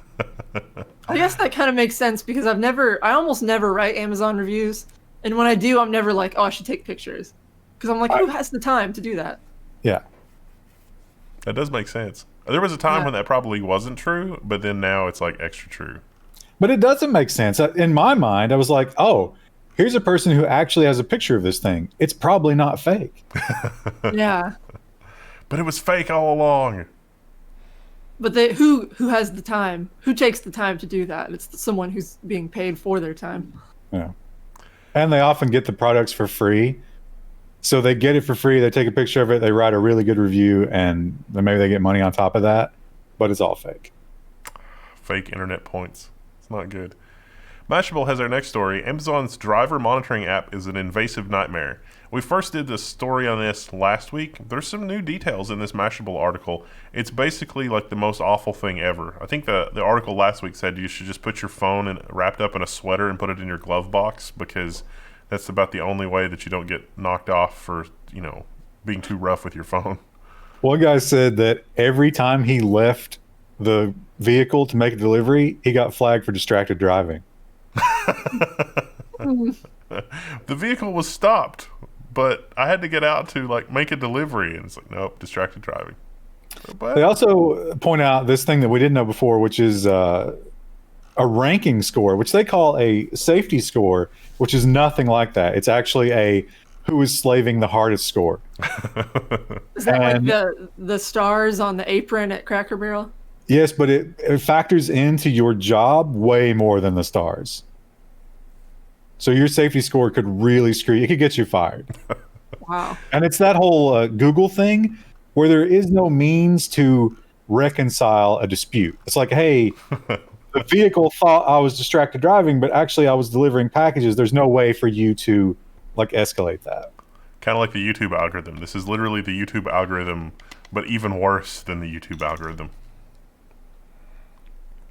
A: I guess that kind of makes sense because I almost never write Amazon reviews. And when I do, I'm never like, oh, I should take pictures. Because I'm like, who has the time to do that?
C: Yeah.
B: That does make sense. There was a time when that probably wasn't true, but then now it's like extra true.
C: But it doesn't make sense. In my mind, I was like, oh, here's a person who actually has a picture of this thing. It's probably not fake.
A: Yeah.
B: But it was fake all along.
A: But who has the time? Who takes the time to do that? It's someone who's being paid for their time.
C: Yeah. And they often get the products for free. So they get it for free, they take a picture of it, they write a really good review, and then maybe they get money on top of that. But it's all fake.
B: Fake internet points. It's not good. Mashable has our next story. Amazon's driver monitoring app is an invasive nightmare. We first did the story on this last week. There's some new details in this Mashable article. It's basically like the most awful thing ever. I think the article last week said you should just put your phone wrapped up in a sweater and put it in your glove box because that's about the only way that you don't get knocked off for, being too rough with your phone.
C: One guy said that every time he left the vehicle to make a delivery, he got flagged for distracted driving.
B: The vehicle was stopped, but I had to get out to make a delivery, and it's like, nope, distracted driving. But
C: they also point out this thing that we didn't know before, which is a ranking score, which they call a safety score, which is nothing like that. It's actually a who is slaving the hardest score.
A: Is that like the stars on the apron at Cracker Barrel?
C: Yes, but it factors into your job way more than the stars. So your safety score could really screw you. It could get you fired.
A: Wow.
C: And it's that whole Google thing where there is no means to reconcile a dispute. It's like, hey, the vehicle thought I was distracted driving, but actually I was delivering packages. There's no way for you to escalate that.
B: Kind of like the YouTube algorithm. This is literally the YouTube algorithm, but even worse than the YouTube algorithm.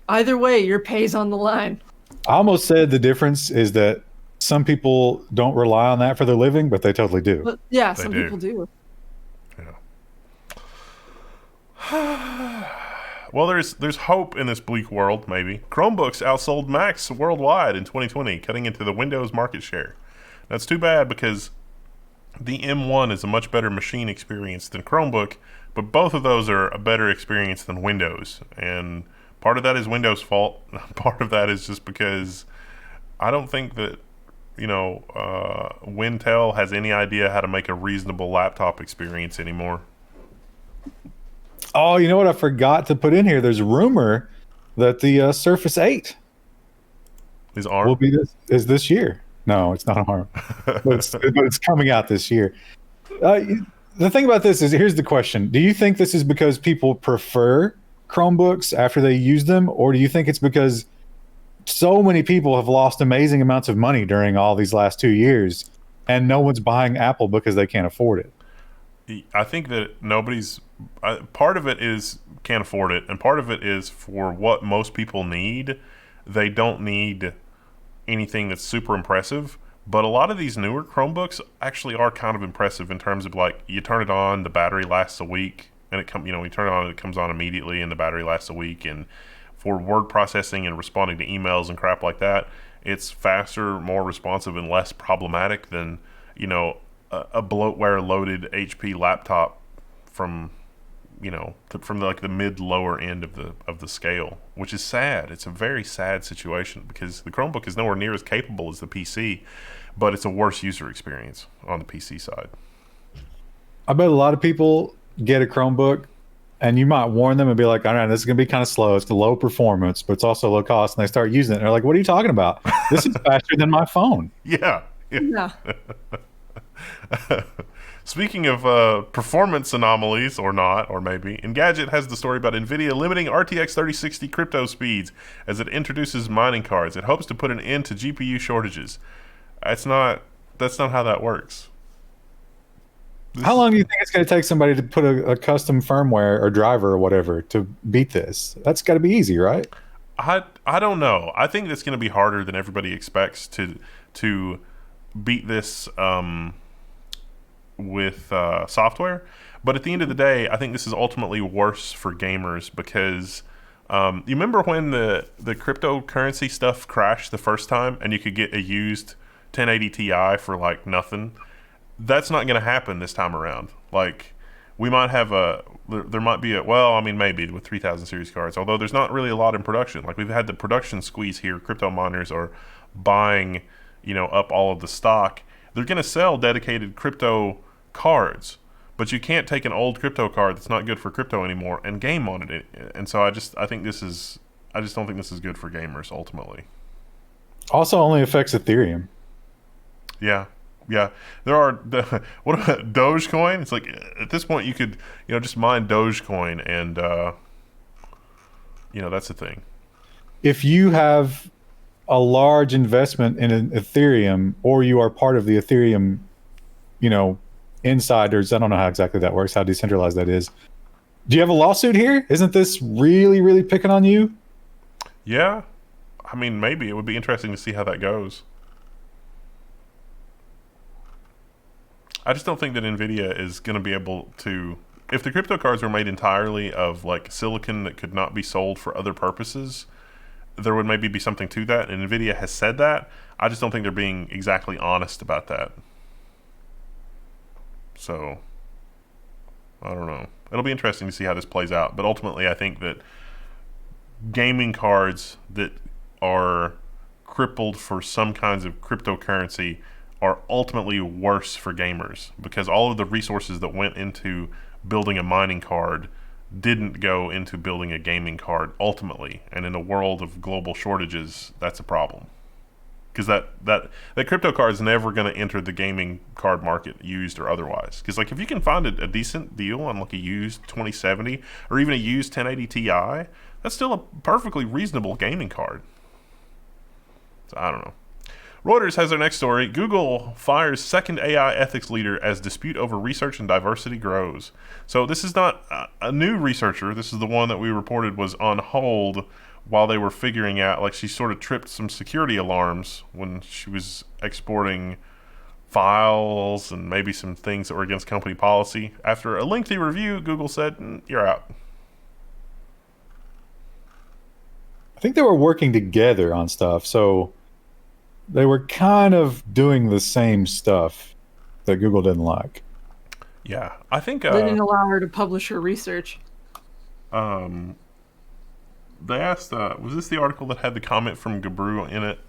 A: Either way, your pay's on the line.
C: I almost said the difference is that some people don't rely on that for their living, but they totally do.
A: But yeah, some people do.
B: Yeah. Well, there's hope in this bleak world, maybe. Chromebooks outsold Macs worldwide in 2020, cutting into the Windows market share. That's too bad because the M1 is a much better machine experience than Chromebook, but both of those are a better experience than Windows. And part of that is Windows' fault. Part of that is just because I don't think that, Wintel has any idea how to make a reasonable laptop experience anymore.
C: Oh, you know what I forgot to put in here? There's a rumor that the Surface 8 will be this year. No, it's not ARM, but it's coming out this year. The thing about this is, here's the question. Do you think this is because people prefer Chromebooks after they use them, or do you think it's because so many people have lost amazing amounts of money during all these last 2 years and no one's buying Apple because they can't afford it?
B: I think that nobody's Part of it is can't afford it, and part of it is for what most people need. They don't need anything that's super impressive. But a lot of these newer Chromebooks actually are kind of impressive in terms of like you turn it on, the battery lasts a week, and you turn it on, it comes on immediately, and the battery lasts a week. And for word processing and responding to emails and crap like that, it's faster, more responsive, and less problematic than a bloatware loaded HP laptop from from the mid lower end of the scale, which is sad. It's a very sad situation because the Chromebook is nowhere near as capable as the PC, but it's a worse user experience on the PC side.
C: I bet a lot of people get a Chromebook and you might warn them and be like, all right, this is going to be kind of slow. It's low performance, but it's also low cost. And they start using it. And they're like, what are you talking about? This is faster than my phone.
B: Yeah.
A: Yeah.
B: Speaking of performance anomalies, or not, or maybe, Engadget has the story about NVIDIA limiting RTX 3060 crypto speeds as it introduces mining cards. It hopes to put an end to GPU shortages. That's not how that works.
C: How long do you think it's going to take somebody to put a custom firmware or driver or whatever to beat this? That's got to be easy, right?
B: I don't know. I think it's going to be harder than everybody expects to beat this with software. But at the end of the day, I think this is ultimately worse for gamers because you remember when the cryptocurrency stuff crashed the first time and you could get a used 1080 Ti for like nothing? That's not going to happen this time around. Like, we might have there might be maybe with 3000 series cards, although there's not really a lot in production. Like, we've had the production squeeze here. Crypto miners are buying, up all of the stock. They're going to sell dedicated crypto cards, but you can't take an old crypto card that's not good for crypto anymore and game on it. And so I just don't think this is good for gamers ultimately.
C: Also only affects Ethereum.
B: Yeah. There are what about Dogecoin? It's like at this point you could just mine Dogecoin and that's the thing.
C: If you have a large investment in an Ethereum, or you are part of the Ethereum, insiders, I don't know how exactly that works, how decentralized that is. Do you have a lawsuit here? Isn't this really, really picking on you?
B: Yeah. I mean, maybe it would be interesting to see how that goes. I just don't think that NVIDIA is going to be able to... If the crypto cards were made entirely of like silicon that could not be sold for other purposes, there would maybe be something to that, and NVIDIA has said that. I just don't think they're being exactly honest about that. So, I don't know. It'll be interesting to see how this plays out, but ultimately I think that gaming cards that are crippled for some kinds of cryptocurrency are ultimately worse for gamers because all of the resources that went into building a mining card didn't go into building a gaming card ultimately. And in a world of global shortages, that's a problem. Because that crypto card is never going to enter the gaming card market, used or otherwise. Because like if you can find a decent deal on like a used 2070 or even a used 1080 Ti, that's still a perfectly reasonable gaming card. So I don't know. Reuters has their next story. Google fires second AI ethics leader as dispute over research and diversity grows. So this is not a new researcher. This is the one that we reported was on hold while they were figuring out, like she sort of tripped some security alarms when she was exporting files and maybe some things that were against company policy. After a lengthy review, Google said, you're out.
C: I think they were working together on stuff, so they were kind of doing the same stuff that Google didn't like.
B: Yeah, I think
A: They didn't allow her to publish her research.
B: They asked, was this the article that had the comment from Gabru in it?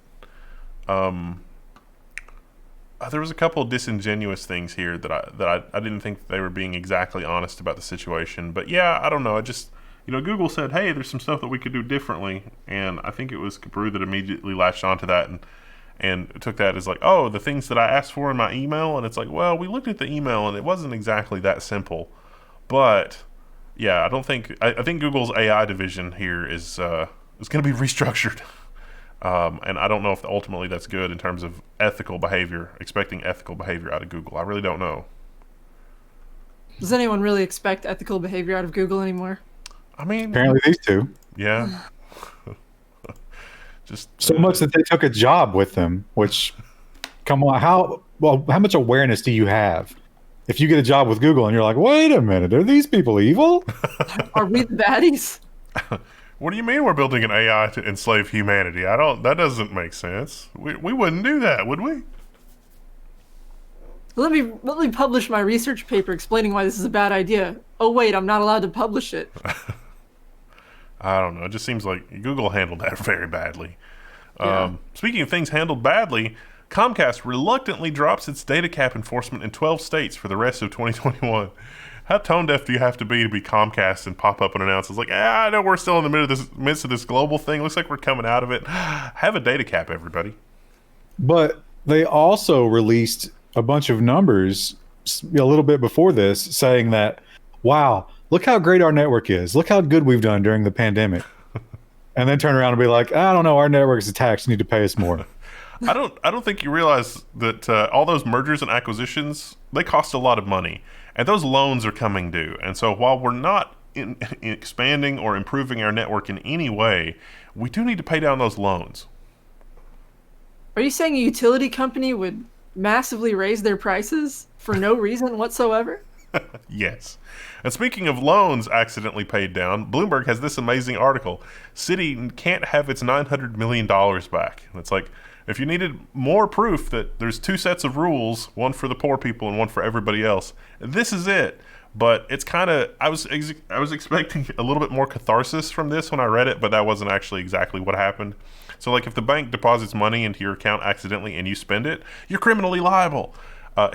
B: There was a couple of disingenuous things here that I didn't think they were being exactly honest about the situation. But yeah, I don't know. I just, Google said, hey, there's some stuff that we could do differently. And I think it was Gabru that immediately latched onto that and took that as like, oh, the things that I asked for in my email. And it's like, well, we looked at the email and it wasn't exactly that simple. But yeah, I think Google's AI division here is going to be restructured. And I don't know if ultimately that's good in terms of ethical behavior, expecting ethical behavior out of Google. I really don't know.
A: Does anyone really expect ethical behavior out of Google anymore?
B: I mean,
C: Apparently these two.
B: yeah. Just
C: So much that they took a job with them, which, come on, how much awareness do you have? If you get a job with Google and you're like, wait a minute, are these people evil?
A: Are we the baddies?
B: What do you mean we're building an AI to enslave humanity? That doesn't make sense. We wouldn't do that, would we?
A: Let me publish my research paper explaining why this is a bad idea. Oh wait, I'm not allowed to publish it.
B: I don't know. It just seems like Google handled that very badly.
A: Yeah.
B: Speaking of things handled badly, Comcast reluctantly drops its data cap enforcement in 12 states for the rest of 2021. How tone deaf do you have to be Comcast and pop up and announce? It's like, I know we're still in the midst of this global thing. Looks like we're coming out of it. Have a data cap, everybody.
C: But they also released a bunch of numbers a little bit before this saying that, wow, look how great our network is. Look how good we've done during the pandemic. And then turn around and be like, I don't know, our network is taxed. You need to pay us more.
B: I don't think you realize that all those mergers and acquisitions, they cost a lot of money. And those loans are coming due. And so while we're not expanding or improving our network in any way, we do need to pay down those loans.
A: Are you saying a utility company would massively raise their prices for no reason whatsoever?
B: Yes. And speaking of loans accidentally paid down, Bloomberg has this amazing article. Citi can't have its $900 million back. And it's like, if you needed more proof that there's two sets of rules, one for the poor people and one for everybody else, this is it. But it's kind of, I was expecting a little bit more catharsis from this when I read it, but that wasn't actually exactly what happened. So like if the bank deposits money into your account accidentally and you spend it, you're criminally liable.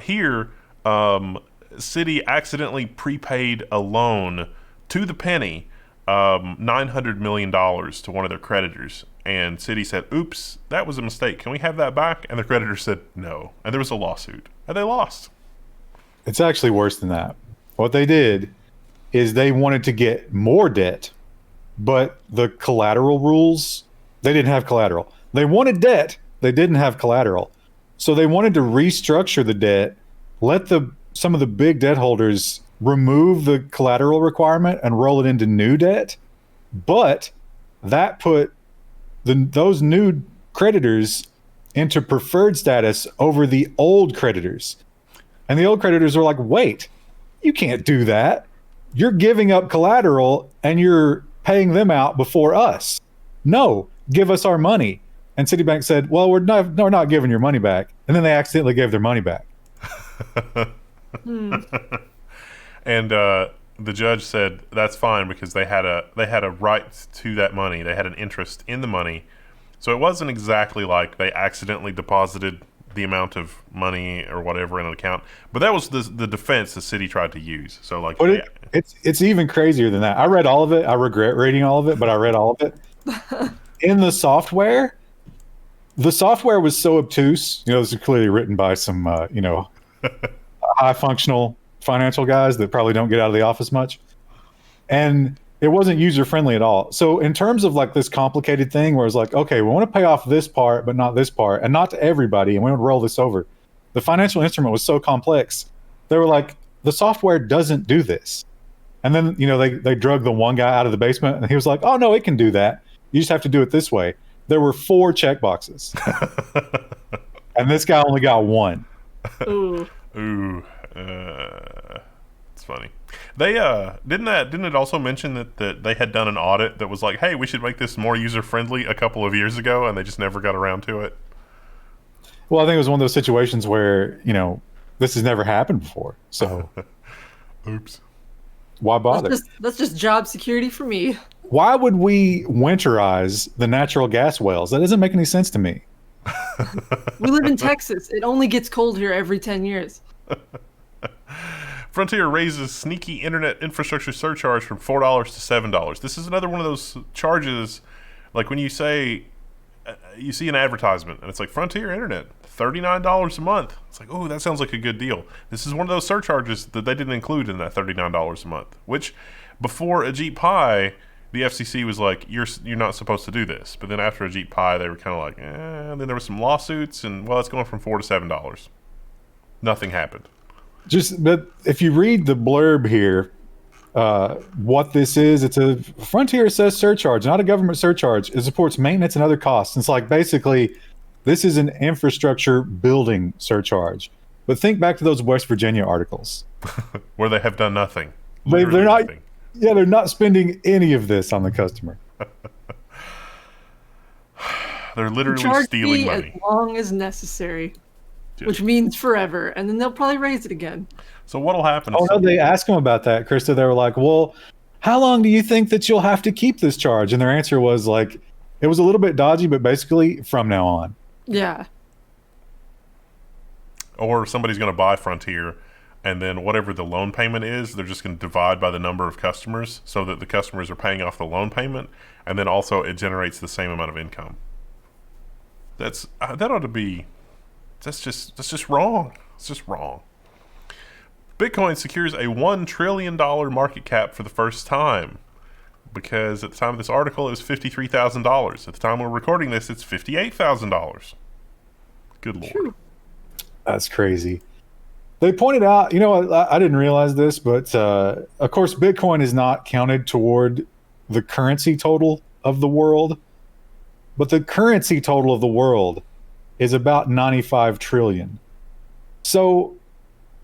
B: Here, Citi accidentally prepaid a loan to the penny, $900 million to one of their creditors. And Citi said, oops, that was a mistake. Can we have that back? And the creditor said no. And there was a lawsuit. And they lost.
C: It's actually worse than that. What they did is they wanted to get more debt, but the collateral rules, they didn't have collateral. They wanted debt. They didn't have collateral. So they wanted to restructure the debt, let some of the big debt holders remove the collateral requirement and roll it into new debt. But that put those new creditors into preferred status over the old creditors. And the old creditors were like, wait, you can't do that. You're giving up collateral and you're paying them out before us. No, give us our money. And Citibank said, well, we're not giving your money back. And then they accidentally gave their money back.
B: And the judge said that's fine because they had a right to that money. They had an interest in the money. So it wasn't exactly like they accidentally deposited the amount of money or whatever in an account. But that was the defense the Citi tried to use. So like,
C: but it's even crazier than that. I read all of it. I regret reading all of it, but I read all of it. In the software was so obtuse. This is clearly written by some high functional financial guys that probably don't get out of the office much. And it wasn't user friendly at all. So in terms of like this complicated thing where it's like, okay, we want to pay off this part, but not this part, and not to everybody, and we would roll this over. The financial instrument was so complex. They were like, the software doesn't do this. And then, they drug the one guy out of the basement and he was like, oh no, it can do that. You just have to do it this way. There were 4 checkboxes. And this guy only got 1.
A: Ooh.
B: It's funny. They didn't it also mention that they had done an audit that was like, hey, we should make this more user friendly a couple of years ago, and they just never got around to it?
C: Well, I think it was one of those situations where this has never happened before, so
B: oops,
C: why bother?
A: That's just job security for me.
C: Why would we winterize the natural gas wells? That doesn't make any sense to me.
A: We live in Texas. It only gets cold here every 10 years.
B: Frontier raises sneaky internet infrastructure surcharge from $4 to $7. This is another one of those charges, like when you say, you see an advertisement and it's like Frontier Internet, $39 a month. It's like, oh, that sounds like a good deal. This is one of those surcharges that they didn't include in that $39 a month, which before Ajit Pai, the FCC was like, you're not supposed to do this. But then after Ajit Pai, they were kind of like, and then there were some lawsuits, and well, it's going from $4 to $7. Nothing happened.
C: But if you read the blurb here, what this is, it's a Frontier assessed surcharge, not a government surcharge. It supports maintenance and other costs. It's like basically, this is an infrastructure building surcharge. But think back to those West Virginia articles
B: where they have done nothing.
C: They're not.
B: Nothing.
C: Yeah, they're not spending any of this on the customer.
B: They're literally
A: Charge
B: stealing
A: fee
B: money.
A: as long as necessary,
B: Dude.
A: which means forever, and then they'll probably raise it again.
B: So what'll happen?
C: Oh no, they asked them about that, Krista. They were like, "Well, how long do you think that you'll have to keep this charge?" And their answer was like, it was a little bit dodgy, but basically from now on.
A: Yeah.
B: Or somebody's going to buy Frontier, and then whatever the loan payment is, they're just going to divide by the number of customers, so that the customers are paying off the loan payment, and then also it generates the same amount of income. That ought to be. That's just wrong. It's just wrong. Bitcoin secures a $1 trillion market cap for the first time, because at the time of this article it was $53,000. At the time we're recording this, it's $58,000. Good lord.
A: True.
C: That's crazy. They pointed out, I didn't realize this, but of course, Bitcoin is not counted toward the currency total of the world, but the currency total of the world is about 95 trillion. So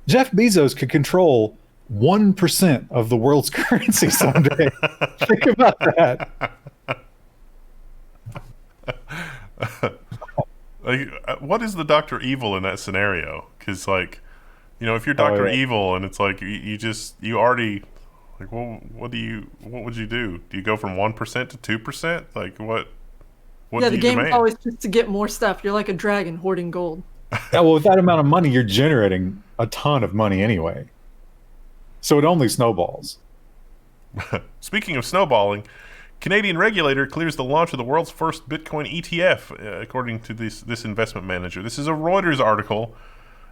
C: Jeff Bezos could control 1% of the world's currency someday. Think about that.
B: Like, what is the Dr. Evil in that scenario? Because, like, if you're Dr. Evil and it's like you already, like, well, what would you do? Do you go from 1% to 2%? Like, what
A: Yeah,
B: do
A: the
B: you
A: game
B: demand?
A: is always just to get more stuff. You're like a dragon hoarding gold.
C: Yeah, well, with that amount of money, you're generating a ton of money anyway. So it only snowballs.
B: Speaking of snowballing, Canadian regulator clears the launch of the world's first Bitcoin ETF, according to this investment manager. This is a Reuters article,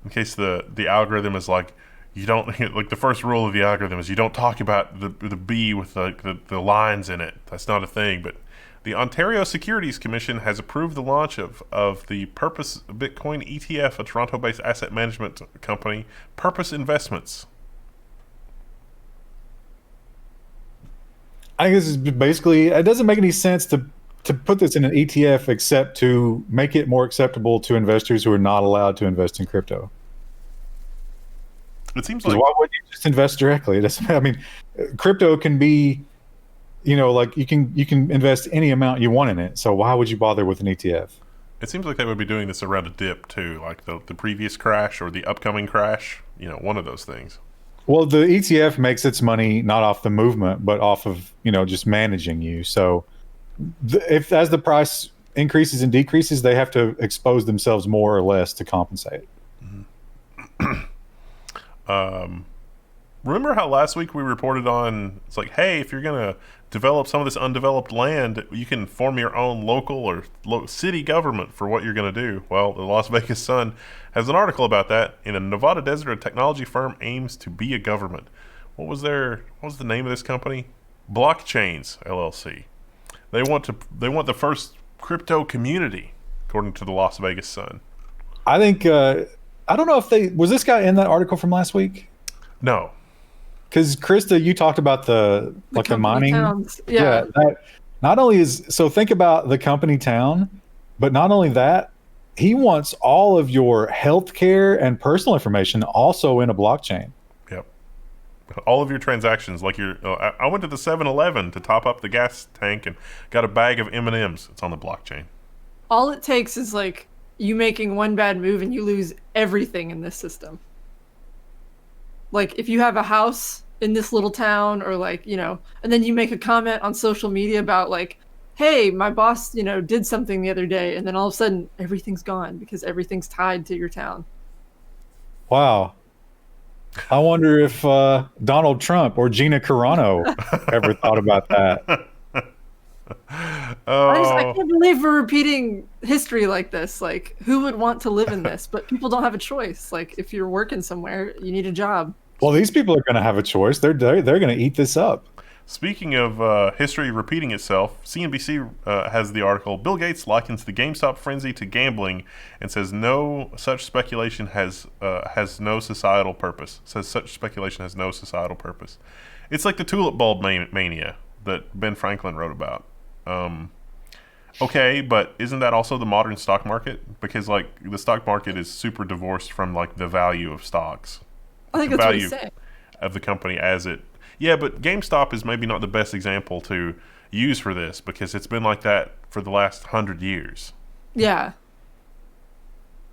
B: in case the algorithm is like, you don't, like, the first rule of the algorithm is you don't talk about the B with the lines in it. That's not a thing. But the Ontario Securities Commission has approved the launch of the Purpose Bitcoin ETF, a Toronto-based asset management company, Purpose Investments.
C: I guess it's basically, it doesn't make any sense to put this in an ETF except to make it more acceptable to investors who are not allowed to invest in crypto.
B: It seems like,
C: why wouldn't you just invest directly? It doesn't. I mean, crypto can be, like you can invest any amount you want in it. So why would you bother with an ETF?
B: it seems like they would be doing this around a dip too, like the previous crash or the upcoming crash. One of those things.
C: Well, the ETF makes its money not off the movement, but off of, just managing you. So if as the price increases and decreases, they have to expose themselves more or less to compensate.
B: Remember how last week we reported on, it's like, hey, if you're going to develop some of this undeveloped land, you can form your own local or city government for what you're going to do. Well, the Las Vegas Sun has an article about that. In a Nevada desert, a technology firm aims to be a government. What was the name of this company? Blockchains LLC. They want the first crypto community, according to the Las Vegas Sun.
C: I think I don't know if was this guy in that article from last week?
B: No.
C: Because Krista, you talked about the mining.
A: Towns. Yeah.
C: That not only so think about the company town, but not only that, he wants all of your healthcare and personal information also in a blockchain.
B: Yep. All of your transactions, like I went to the 7-Eleven to top up the gas tank and got a bag of M&Ms. It's on the blockchain.
A: All it takes is like you making one bad move and you lose everything in this system. Like if you have a house in this little town or and then you make a comment on social media about like, hey, my boss, did something the other day. And then all of a sudden everything's gone because everything's tied to your town. Wow.
C: I wonder if Donald Trump or Gina Carano ever thought about that.
A: I can't believe we're repeating history like this. Like, who would want to live in this? But people don't have a choice. Like, if you're working somewhere, you need a job.
C: Well, these people are going to have a choice. They're going to eat this up.
B: Speaking of history repeating itself, CNBC has the article, Bill Gates likens the GameStop frenzy to gambling and says no such speculation has no societal purpose. Says such speculation has no societal purpose. It's like the tulip bulb mania that Ben Franklin wrote about. Okay, but isn't that also the modern stock market? Because like the stock market is super divorced from like the value of stocks.
A: I think
B: The
A: that's what
B: value
A: he's saying.
B: of the company as it. Yeah, but GameStop is maybe not the best example to use for this because it's been like that for the last 100 years.
A: Yeah.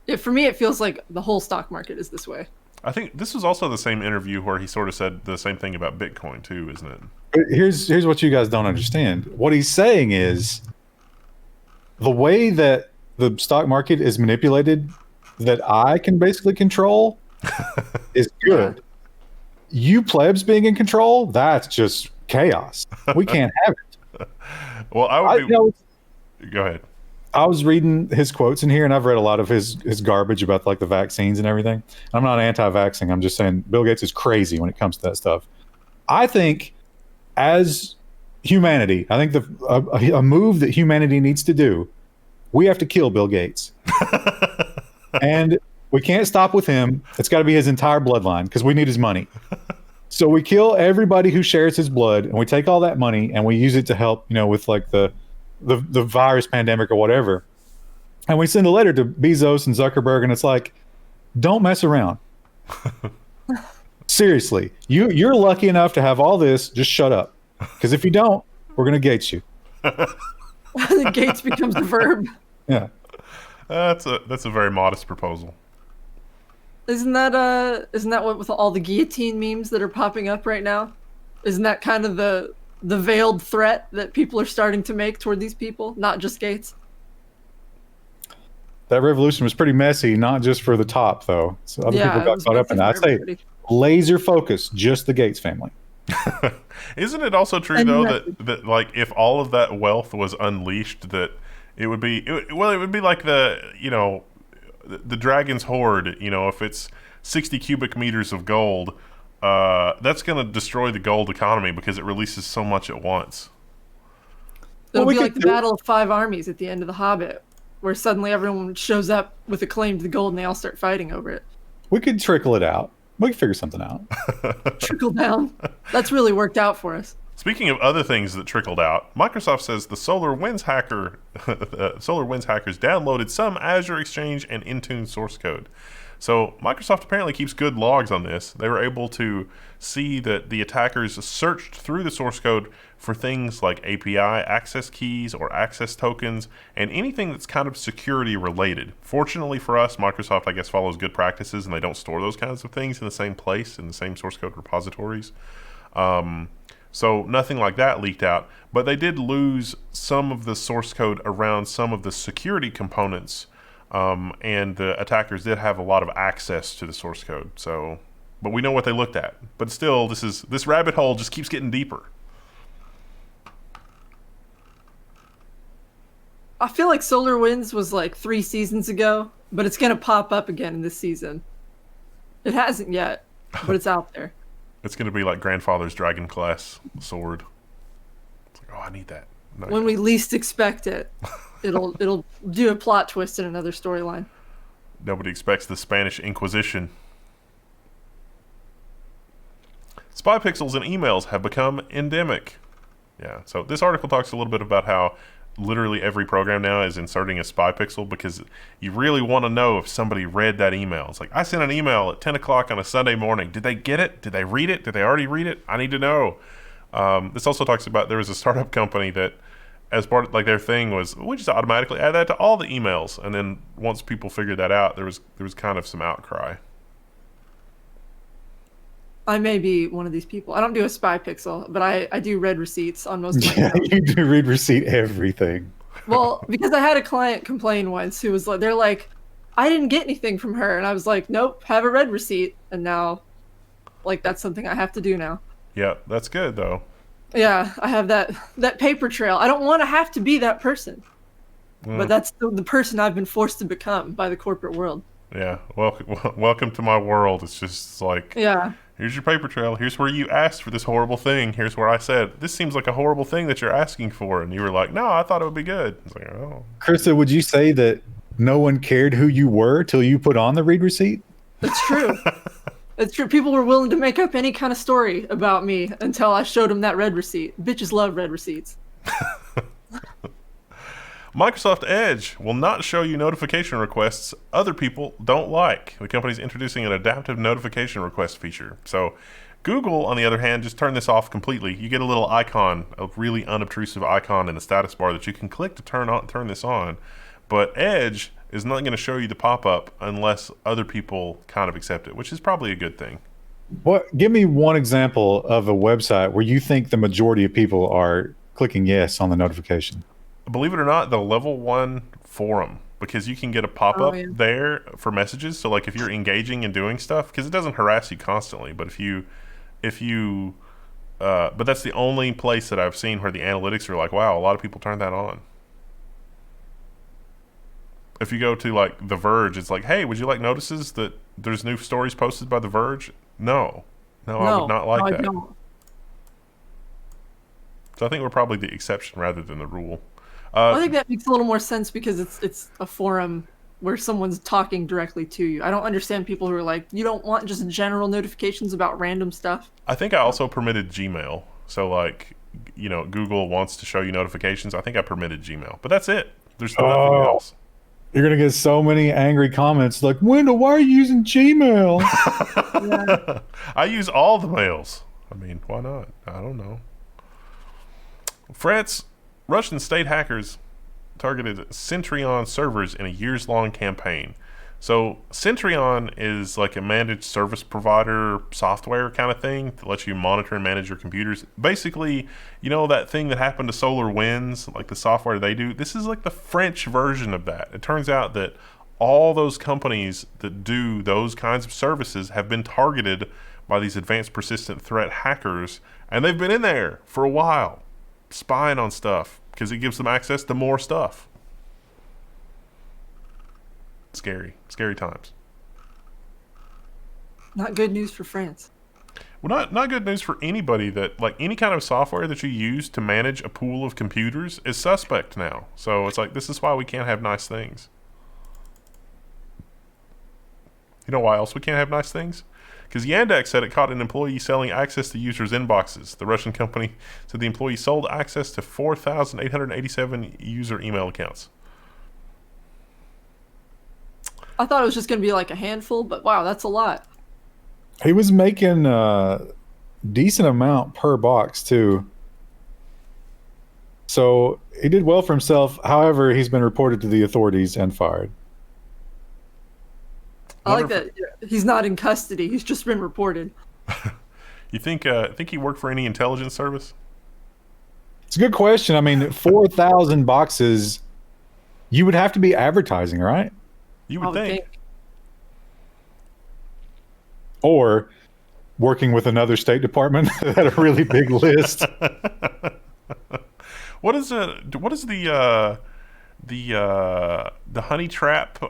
A: Yeah, for me, it feels like the whole stock market is this way.
B: I think this was also the same interview where he sort of said the same thing about Bitcoin too, isn't it?
C: But here's what you guys don't understand. What he's saying is the way that the stock market is manipulated that I can basically control is good. You plebs being in control, that's just chaos. We can't have it.
B: Well, go ahead.
C: I was reading his quotes in here, and I've read a lot of his garbage about like the vaccines and everything. I'm not anti-vaxxing. I'm just saying Bill Gates is crazy when it comes to that stuff. I think as humanity, I think a move that humanity needs to do, we have to kill Bill Gates. And we can't stop with him. It's got to be his entire bloodline because we need his money. So we kill everybody who shares his blood, and we take all that money and we use it to help, with like the virus pandemic or whatever. And we send a letter to Bezos and Zuckerberg, and it's like, don't mess around. Seriously, you're lucky enough to have all this. Just shut up, because if you don't, we're gonna Gates you.
A: The Gates becomes the verb.
C: Yeah,
B: That's a very modest proposal.
A: Isn't that what with all the guillotine memes that are popping up right now? Isn't that kind of the veiled threat that people are starting to make toward these people, not just Gates?
C: that revolution was pretty messy, not just for the top though. So other people
A: it
C: got
A: was
C: caught up
A: messy
C: in that.
A: for
C: I say
A: everybody.
C: laser focus, just the Gates family.
B: Isn't it also true though that like if all of that wealth was unleashed, that it would be like the dragon's hoard. If it's 60 cubic meters of gold, that's going to destroy the gold economy because it releases so much at once.
A: It'll
C: we
A: be
C: could
A: like the Battle of Five Armies at the end of The Hobbit, where suddenly everyone shows up with a claim to the gold and they all start fighting over it.
C: We could trickle it out. We could figure something out.
A: Trickle down. That's really worked out for us.
B: Speaking of other things that trickled out, Microsoft says the SolarWinds hackers downloaded some Azure Exchange and Intune source code. So Microsoft apparently keeps good logs on this. They were able to see that the attackers searched through the source code for things like API access keys or access tokens and anything that's kind of security related. Fortunately for us, Microsoft, I guess, follows good practices and they don't store those kinds of things in the same place, in the same source code repositories. So nothing like that leaked out, but they did lose some of the source code around some of the security components, and the attackers did have a lot of access to the source code. So, but we know what they looked at. But still, this rabbit hole just keeps getting deeper.
A: I feel like SolarWinds was like 3 seasons ago, but it's gonna pop up again in this season. It hasn't yet, but it's out there.
B: It's going to be like grandfather's dragon class sword. It's like, oh, I need that. No,
A: When we least expect it, it'll do a plot twist in another storyline.
B: Nobody expects the Spanish Inquisition. Spy pixels and emails have become endemic. Yeah, so this article talks a little bit about how literally every program now is inserting a spy pixel because you really want to know if somebody read that email. It's like, I sent an email at 10 o'clock on a Sunday morning. Did they get it? Did they read it? Did they already read it? I need to know. This also talks about there was a startup company that as part of like their thing was, we just automatically add that to all the emails. And then once people figured that out, there was kind of some outcry.
A: I may be one of these people. I don't do a spy pixel, but I do read receipts on most of my
C: Yeah,
A: emails.
C: you do read receipt everything.
A: Well, because I had a client complain once who was like, they're like, I didn't get anything from her. And I was like, nope, have a read receipt. And now, like, that's something I have to do now.
B: Yeah, that's good though.
A: Yeah, I have that paper trail. I don't want to have to be that person. But that's the person I've been forced to become by the corporate world.
B: Yeah. Welcome to my world. It's just like,
A: Yeah.
B: here's your paper trail. Here's where you asked for this horrible thing. Here's where I said, this seems like a horrible thing that you're asking for. And you were like, no, I thought it would be good. It's like, oh.
C: Krista, would you say that no one cared who you were till you put on the read receipt?
A: It's true. It's true. People were willing to make up any kind of story about me until I showed them that red receipt. Bitches love red receipts.
B: Microsoft Edge will not show you notification requests other people don't like. The company's introducing an adaptive notification request feature. So Google, on the other hand, just turned this off completely. You get a little icon, a really unobtrusive icon in the status bar that you can click to turn this on. But Edge is not going to show you the pop-up unless other people kind of accept it, which is probably a good thing.
C: What? Give me one example of a website where you think the majority of people are clicking yes on the notification.
B: Believe it or not, the Level1 forum, because you can get a pop-up there for messages. So like if you're engaging and doing stuff, because it doesn't harass you constantly, but but that's the only place that I've seen where the analytics are like, wow, a lot of people turned that on. If you go to like The Verge, it's like, hey, would you like notices that there's new stories posted by The Verge? No, I would not like that. Don't. So I think we're probably the exception rather than the rule.
A: I think that makes a little more sense because it's a forum where someone's talking directly to you. I don't understand people who are like, you don't want just general notifications about random stuff.
B: I think I also permitted Gmail. So like, Google wants to show you notifications. I think I permitted Gmail, but that's it. There's nothing else.
C: You're going to get so many angry comments like, Wendell, why are you using Gmail?
B: Yeah. I use all the mails. I mean, why not? I don't know. France, Russian state hackers targeted Centrion servers in a years-long campaign. So Centrion is like a managed service provider software kind of thing that lets you monitor and manage your computers. Basically, that thing that happened to SolarWinds, like the software they do, this is like the French version of that. It turns out that all those companies that do those kinds of services have been targeted by these advanced persistent threat hackers, and they've been in there for a while, spying on stuff because it gives them access to more stuff. Scary times.
A: Not good news for France.
B: Well, not good news for anybody that, like, any kind of software that you use to manage a pool of computers is suspect now. So it's like, this is why we can't have nice things. You know why else we can't have nice things? Because Yandex said it caught an employee selling access to users' inboxes. The Russian company said the employee sold access to 4,887 user email accounts.
A: I thought it was just going to be like a handful, but wow, that's a lot.
C: He was making a decent amount per box, too. So he did well for himself. However, he's been reported to the authorities and fired.
A: I like that he's not in custody. He's just been reported.
B: You think he worked for any intelligence service?
C: It's a good question. I mean, 4,000 boxes, you would have to be advertising, right?
B: You would think.
C: Or working with another State Department that had a really big list.
B: What is the honey trap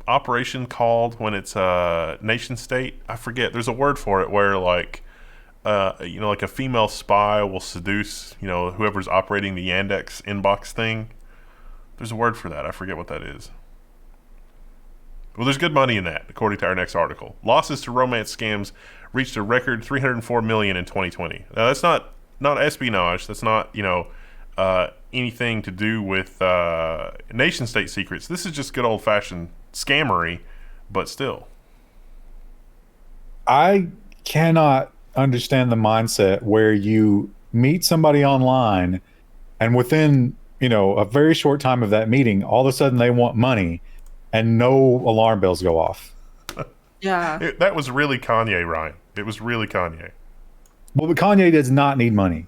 B: operation called when it's a nation state? I forget. There's a word for it where like a female spy will seduce whoever's operating the Yandex inbox thing. There's a word for that. I forget what that is. Well, there's good money in that, according to our next article. Losses to romance scams reached a record $304 million in 2020. Now, that's not espionage. That's not anything to do with nation-state secrets. This is just good old-fashioned scammery, but still.
C: I cannot understand the mindset where you meet somebody online, and within a very short time of that meeting, all of a sudden they want money. And no alarm bells go off.
A: Yeah.
B: That was really Kanye, Ryan. It was really Kanye.
C: Well, but Kanye does not need money.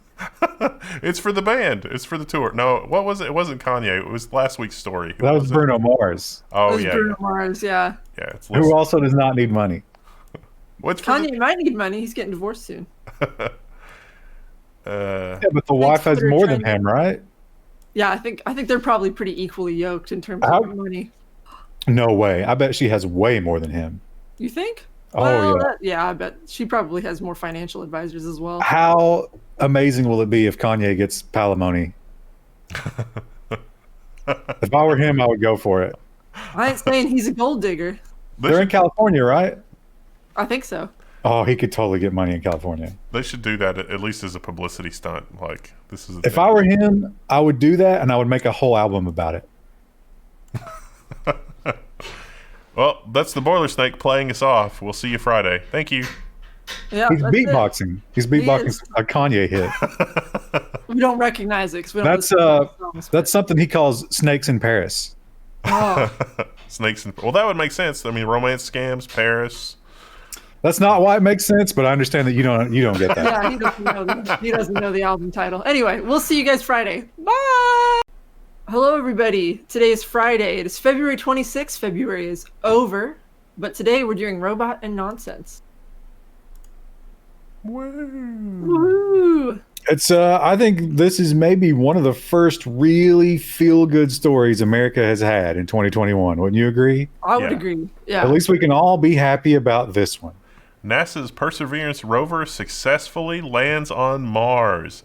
B: It's for the band. It's for the tour. No, what was it? It wasn't Kanye. It was last week's story.
C: That was Bruno Mars.
B: Oh, yeah.
A: Bruno Mars, yeah.
B: Yeah.
C: Who also does not need money.
A: Kanye might need money. He's getting divorced soon.
C: Yeah, but the wife has more than him, right?
A: Yeah, I think they're probably pretty equally yoked in terms of money.
C: No way. I bet she has way more than him.
A: You think?
C: Oh,
A: Well,
C: yeah.
A: yeah, I bet she probably has more financial advisors as well.
C: How amazing will it be if Kanye gets palimony? If I were him, I would go for it.
A: I ain't saying he's a gold digger.
C: They're in California, right?
A: I think so.
C: Oh, he could totally get money in California.
B: They should do that at least as a publicity stunt. Like, this is.
C: If I were him, I would do that, and I would make a whole album about it.
B: Well, that's the Boiler Snake playing us off. We'll see you Friday. Thank you.
A: Yeah,
C: He's
A: that's it.
C: beatboxing. He's beatboxing a Kanye hit.
A: We don't recognize it 'cause we don't listen to the songs,
C: That's something he calls snakes in Paris.
A: oh,
B: Snakes and well, that would make sense. I mean, romance scams, Paris.
C: That's not why it makes sense, but I understand that you don't get that.
A: yeah, he doesn't know the album title. Anyway, we'll see you guys Friday. Bye. Hello, everybody. Today is Friday. It is February 26th. February is over, but today we're doing robot and nonsense.
B: Woo.
A: Woohoo!
C: It's I think this is maybe one of the first really feel-good stories America has had in 2021. Wouldn't you agree?
A: I would
B: Yeah.
A: agree. Yeah.
C: At least we can all be happy about this one.
B: NASA's Perseverance rover successfully lands on Mars.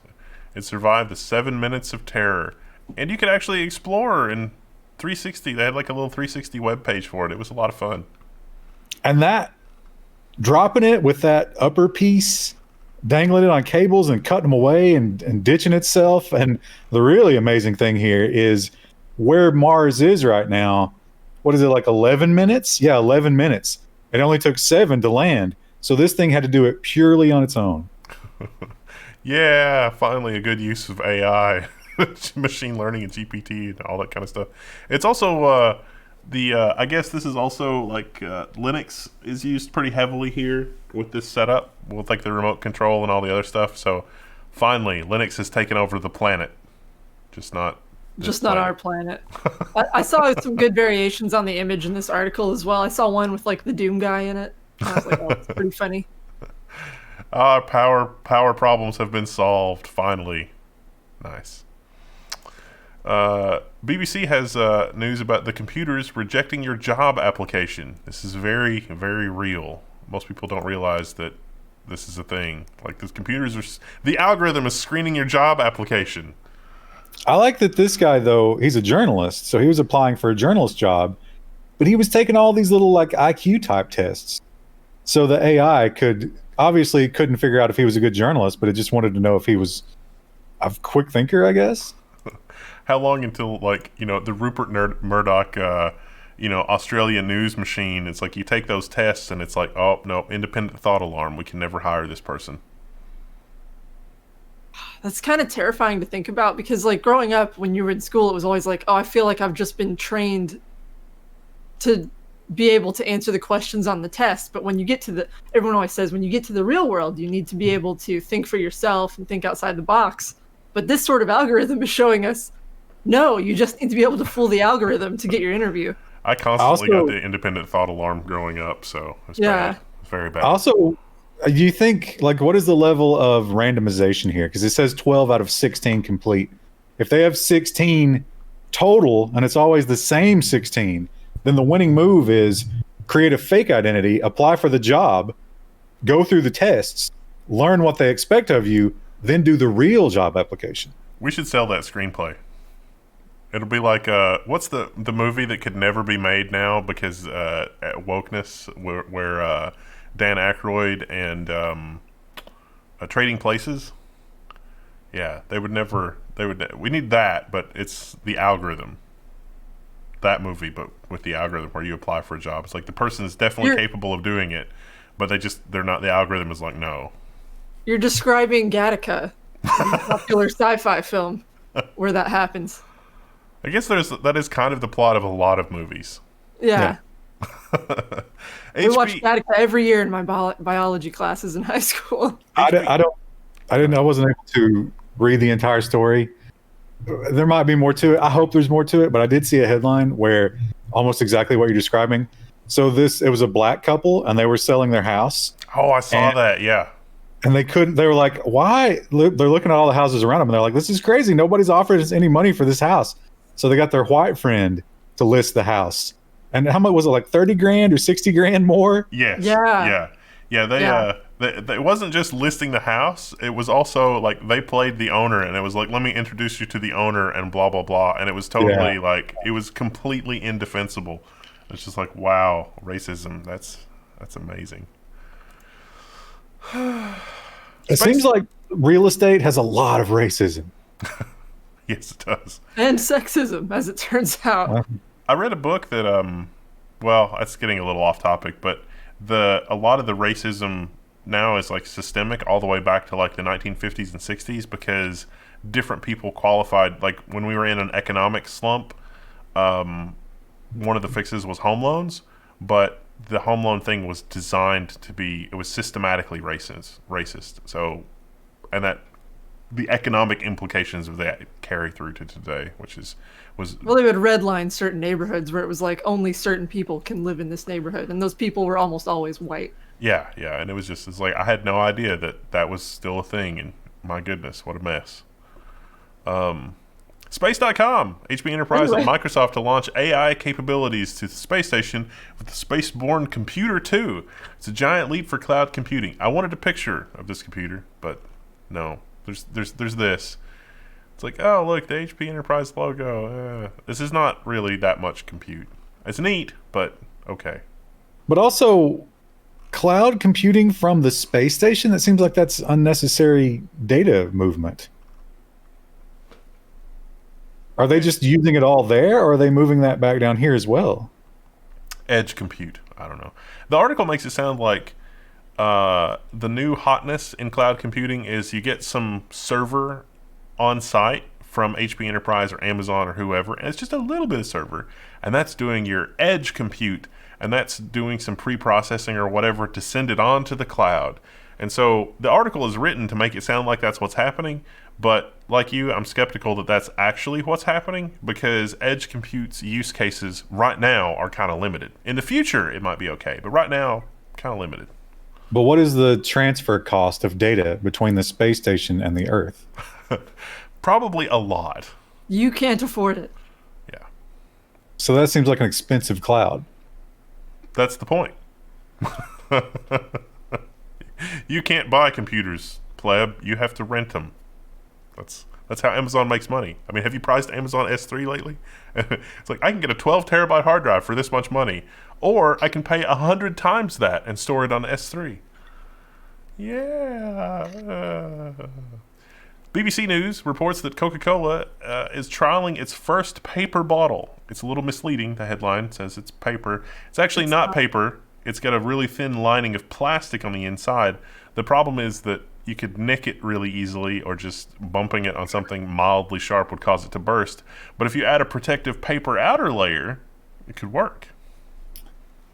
B: It survived the 7 minutes of terror. And you could actually explore in 360. They had like a little 360 web page for it. It was a lot of fun.
C: And that dropping it with that upper piece, dangling it on cables and cutting them away and ditching itself. And the really amazing thing here is where Mars is right now. What is it, like 11 minutes? Yeah, 11 minutes. It only took 7 to land. So this thing had to do it purely on its own.
B: Yeah, finally a good use of AI, machine learning and GPT and all that kind of stuff. It's also I guess this is also like Linux is used pretty heavily here with this setup with like the remote control and all the other stuff. So finally, Linux has taken over the planet, just not
A: our planet. I saw some good variations on the image in this article as well. I saw one with like the Doom guy in it. I was like, oh, it's pretty funny.
B: Our power problems have been solved finally. Nice. BBC has news about the computers rejecting your job application. This is very, very real. Most people don't realize that this is a thing. Like, the algorithm is screening your job application.
C: I like that this guy, though, he's a journalist. So he was applying for a journalist job, but he was taking all these little like IQ type tests. So the AI couldn't figure out if he was a good journalist, but it just wanted to know if he was a quick thinker, I guess.
B: How long until, like, the Rupert Murdoch, Australian news machine, it's like you take those tests and it's like, oh, no, independent thought alarm. We can never hire this person.
A: That's kind of terrifying to think about because, like, growing up when you were in school, it was always like, oh, I feel like I've just been trained to be able to answer the questions on the test. But when you get to everyone always says, when you get to the real world, you need to be able to think for yourself and think outside the box. But this sort of algorithm is showing us, no, you just need to be able to fool the algorithm to get your interview.
B: I constantly got the independent thought alarm growing up, so it's bad. It's very bad.
C: Also, you think, like, what is the level of randomization here? Because it says 12 out of 16 complete. If they have 16 total, and it's always the same 16, then the winning move is create a fake identity, apply for the job, go through the tests, learn what they expect of you, then do the real job application.
B: We should sell that screenplay. It'll be like, what's the movie that could never be made now because wokeness, where Dan Aykroyd and Trading Places? Yeah, we need that, but it's the algorithm. That movie, but with the algorithm where you apply for a job. It's like the person is definitely capable of doing it, but they're not, the algorithm is like, no. You're describing
A: Gattaca, a popular sci-fi film where that happens.
B: I guess that is kind of the plot of a lot of movies.
A: Yeah. We watched Gattaca every year in my biology classes in high school.
C: I wasn't able to read the entire story. There might be more to it. I hope there's more to it, but I did see a headline where almost exactly what you're describing. So it was a black couple and they were selling their house.
B: Oh, I saw that. Yeah.
C: And they were like, why? They're looking at all the houses around them and they're like, this is crazy. Nobody's offered us any money for this house. So they got their white friend to list the house. And how much was it, like 30 grand or 60 grand more?
B: Yes.
A: Yeah.
B: Yeah. It wasn't just listing the house. It was also like they played the owner, and it was like, let me introduce you to the owner, and blah blah blah. And it was totally
C: Yeah.
B: like it was completely indefensible. It's just like, wow, racism. That's amazing.
C: It seems like real estate has a lot of racism.
B: Yes, it does.
A: And sexism, as it turns out.
B: I read a book that well, that's getting a little off topic, but a lot of the racism now is like systemic all the way back to like the 1950s and 60s, because different people qualified. Like when we were in an economic slump, one of the fixes was home loans, but the home loan thing was designed to be, it was systematically racist. So, and that the economic implications of that carry through to today, which was
A: Well, they would redline certain neighborhoods where it was like only certain people can live in this neighborhood, and those people were almost always white.
B: yeah, and it's like I had no idea that was still a thing, and my goodness, what a mess. Space.com, HP Enterprise and Microsoft to launch AI capabilities to the space station with the Spaceborne Computer-2. It's a giant leap for cloud computing. I wanted a picture of this computer, but no. There's this. It's like, oh, look, the HP Enterprise logo. This is not really that much compute. It's neat, but okay.
C: But also, cloud computing from the space station, that seems like that's unnecessary data movement. Are they just using it all there, or are they moving that back down here as well?
B: Edge compute. I don't know. The article makes it sound like the new hotness in cloud computing is you get some server on site from HP Enterprise or Amazon or whoever, and it's just a little bit of server, and that's doing your edge compute, and that's doing some pre-processing or whatever to send it on to the cloud. And so the article is written to make it sound like that's what's happening, but like you, I'm skeptical that that's actually what's happening, because edge compute's use cases right now are kind of limited. In the future, it might be okay, but right now, kind of limited.
C: But what is the transfer cost of data between the space station and the Earth?
B: Probably a lot.
A: You can't afford it.
B: Yeah.
C: So that seems like an expensive cloud.
B: That's the point. You can't buy computers, pleb. You have to rent them. That's how Amazon makes money. I mean, have you priced Amazon S3 lately? It's like, I can get a 12 terabyte hard drive for this much money, or I can pay 100 times that and store it on S3. Yeah. BBC News reports that Coca-Cola is trialing its first paper bottle. It's a little misleading. The headline says it's paper. It's actually not paper. It's got a really thin lining of plastic on the inside. The problem is that you could nick it really easily, or just bumping it on something mildly sharp would cause it to burst. But if you add a protective paper outer layer, it could work.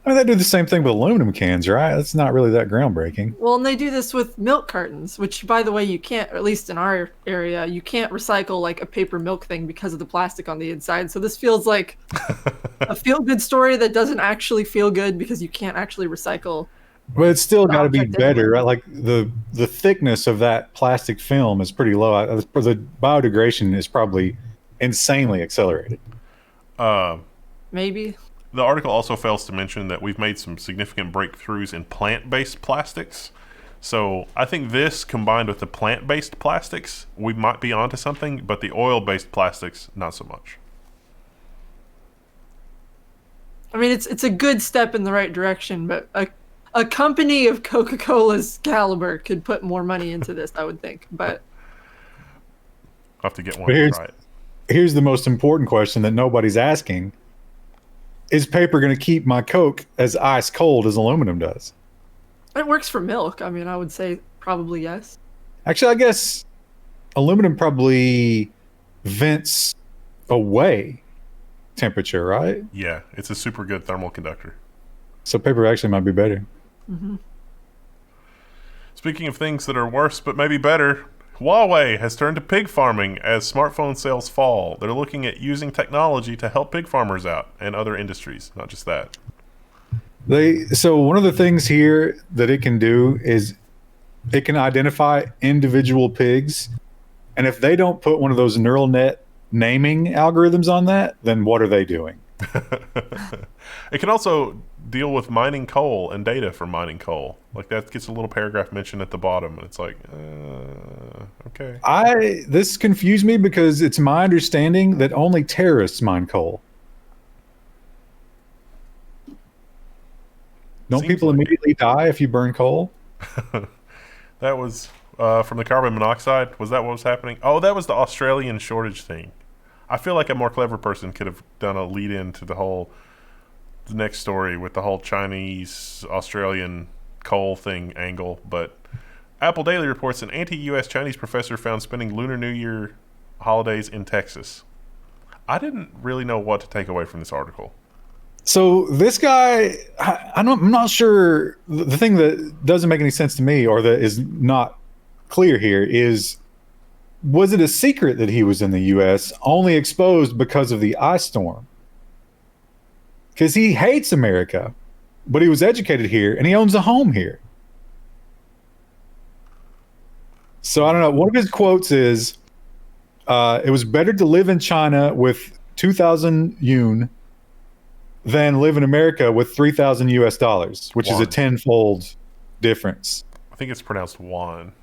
C: I mean, they do the same thing with aluminum cans, right? That's not really that groundbreaking.
A: Well, and they do this with milk cartons, which, by the way, you can't, or at least in our area, you can't recycle like a paper milk thing because of the plastic on the inside. So this feels like a feel-good story that doesn't actually feel good because you can't actually recycle.
C: But it's still got to be
A: object
C: better,
A: anyway.
C: right? Like the thickness of that plastic film is pretty low. The biodegradation is probably insanely accelerated.
A: Maybe.
B: The article also fails to mention that we've made some significant breakthroughs in plant-based plastics. So I think this, combined with the plant-based plastics, we might be onto something, but the oil-based plastics, not so much.
A: I mean, it's a good step in the right direction, but a company of Coca-Cola's caliber could put more money into this, I would think. But
B: I'll have to get one
C: But
B: to try it.
C: here's the most important question that nobody's asking. Is paper going to keep my Coke as ice cold as aluminum does?
A: it works for milk. I mean, I would say probably yes.
C: Actually, I guess aluminum probably vents away temperature, right?
B: Yeah, it's a super good thermal conductor.
C: So paper actually might be better.
B: Speaking of things that are worse but maybe better, Huawei has turned to pig farming as smartphone sales fall. They're looking at using technology to help pig farmers out and other industries, not just that.
C: So one of the things here that it can do is it can identify individual pigs, and if they don't put one of those neural net naming algorithms on that, then what are they doing?
B: It can also deal with mining coal and data from mining coal. Like that gets a little paragraph mentioned at the bottom, and it's like, okay.
C: This confused me because it's my understanding that only terrorists mine coal. Don't
B: Seems
C: people
B: like
C: immediately die if you burn coal?
B: that was from the carbon monoxide. Was that what was happening? Oh, that was the Australian shortage thing. I feel like a more clever person could have done a lead in to the next story with the whole Chinese Australian coal thing angle. But Apple Daily reports an anti-U.S. Chinese professor found spending Lunar New Year holidays in Texas. I didn't really know what to take away from this article.
C: So this guy, I'm not sure. The thing that doesn't make any sense to me, or that is not clear here, is was it a secret that he was in the U.S. only exposed because of the ice storm? Because he hates America, but he was educated here and he owns a home here. So I don't know. One of his quotes is, "It was better to live in China with 2,000 yuan than live in America with 3,000 US dollars, which is a tenfold difference."
B: I think it's pronounced Juan.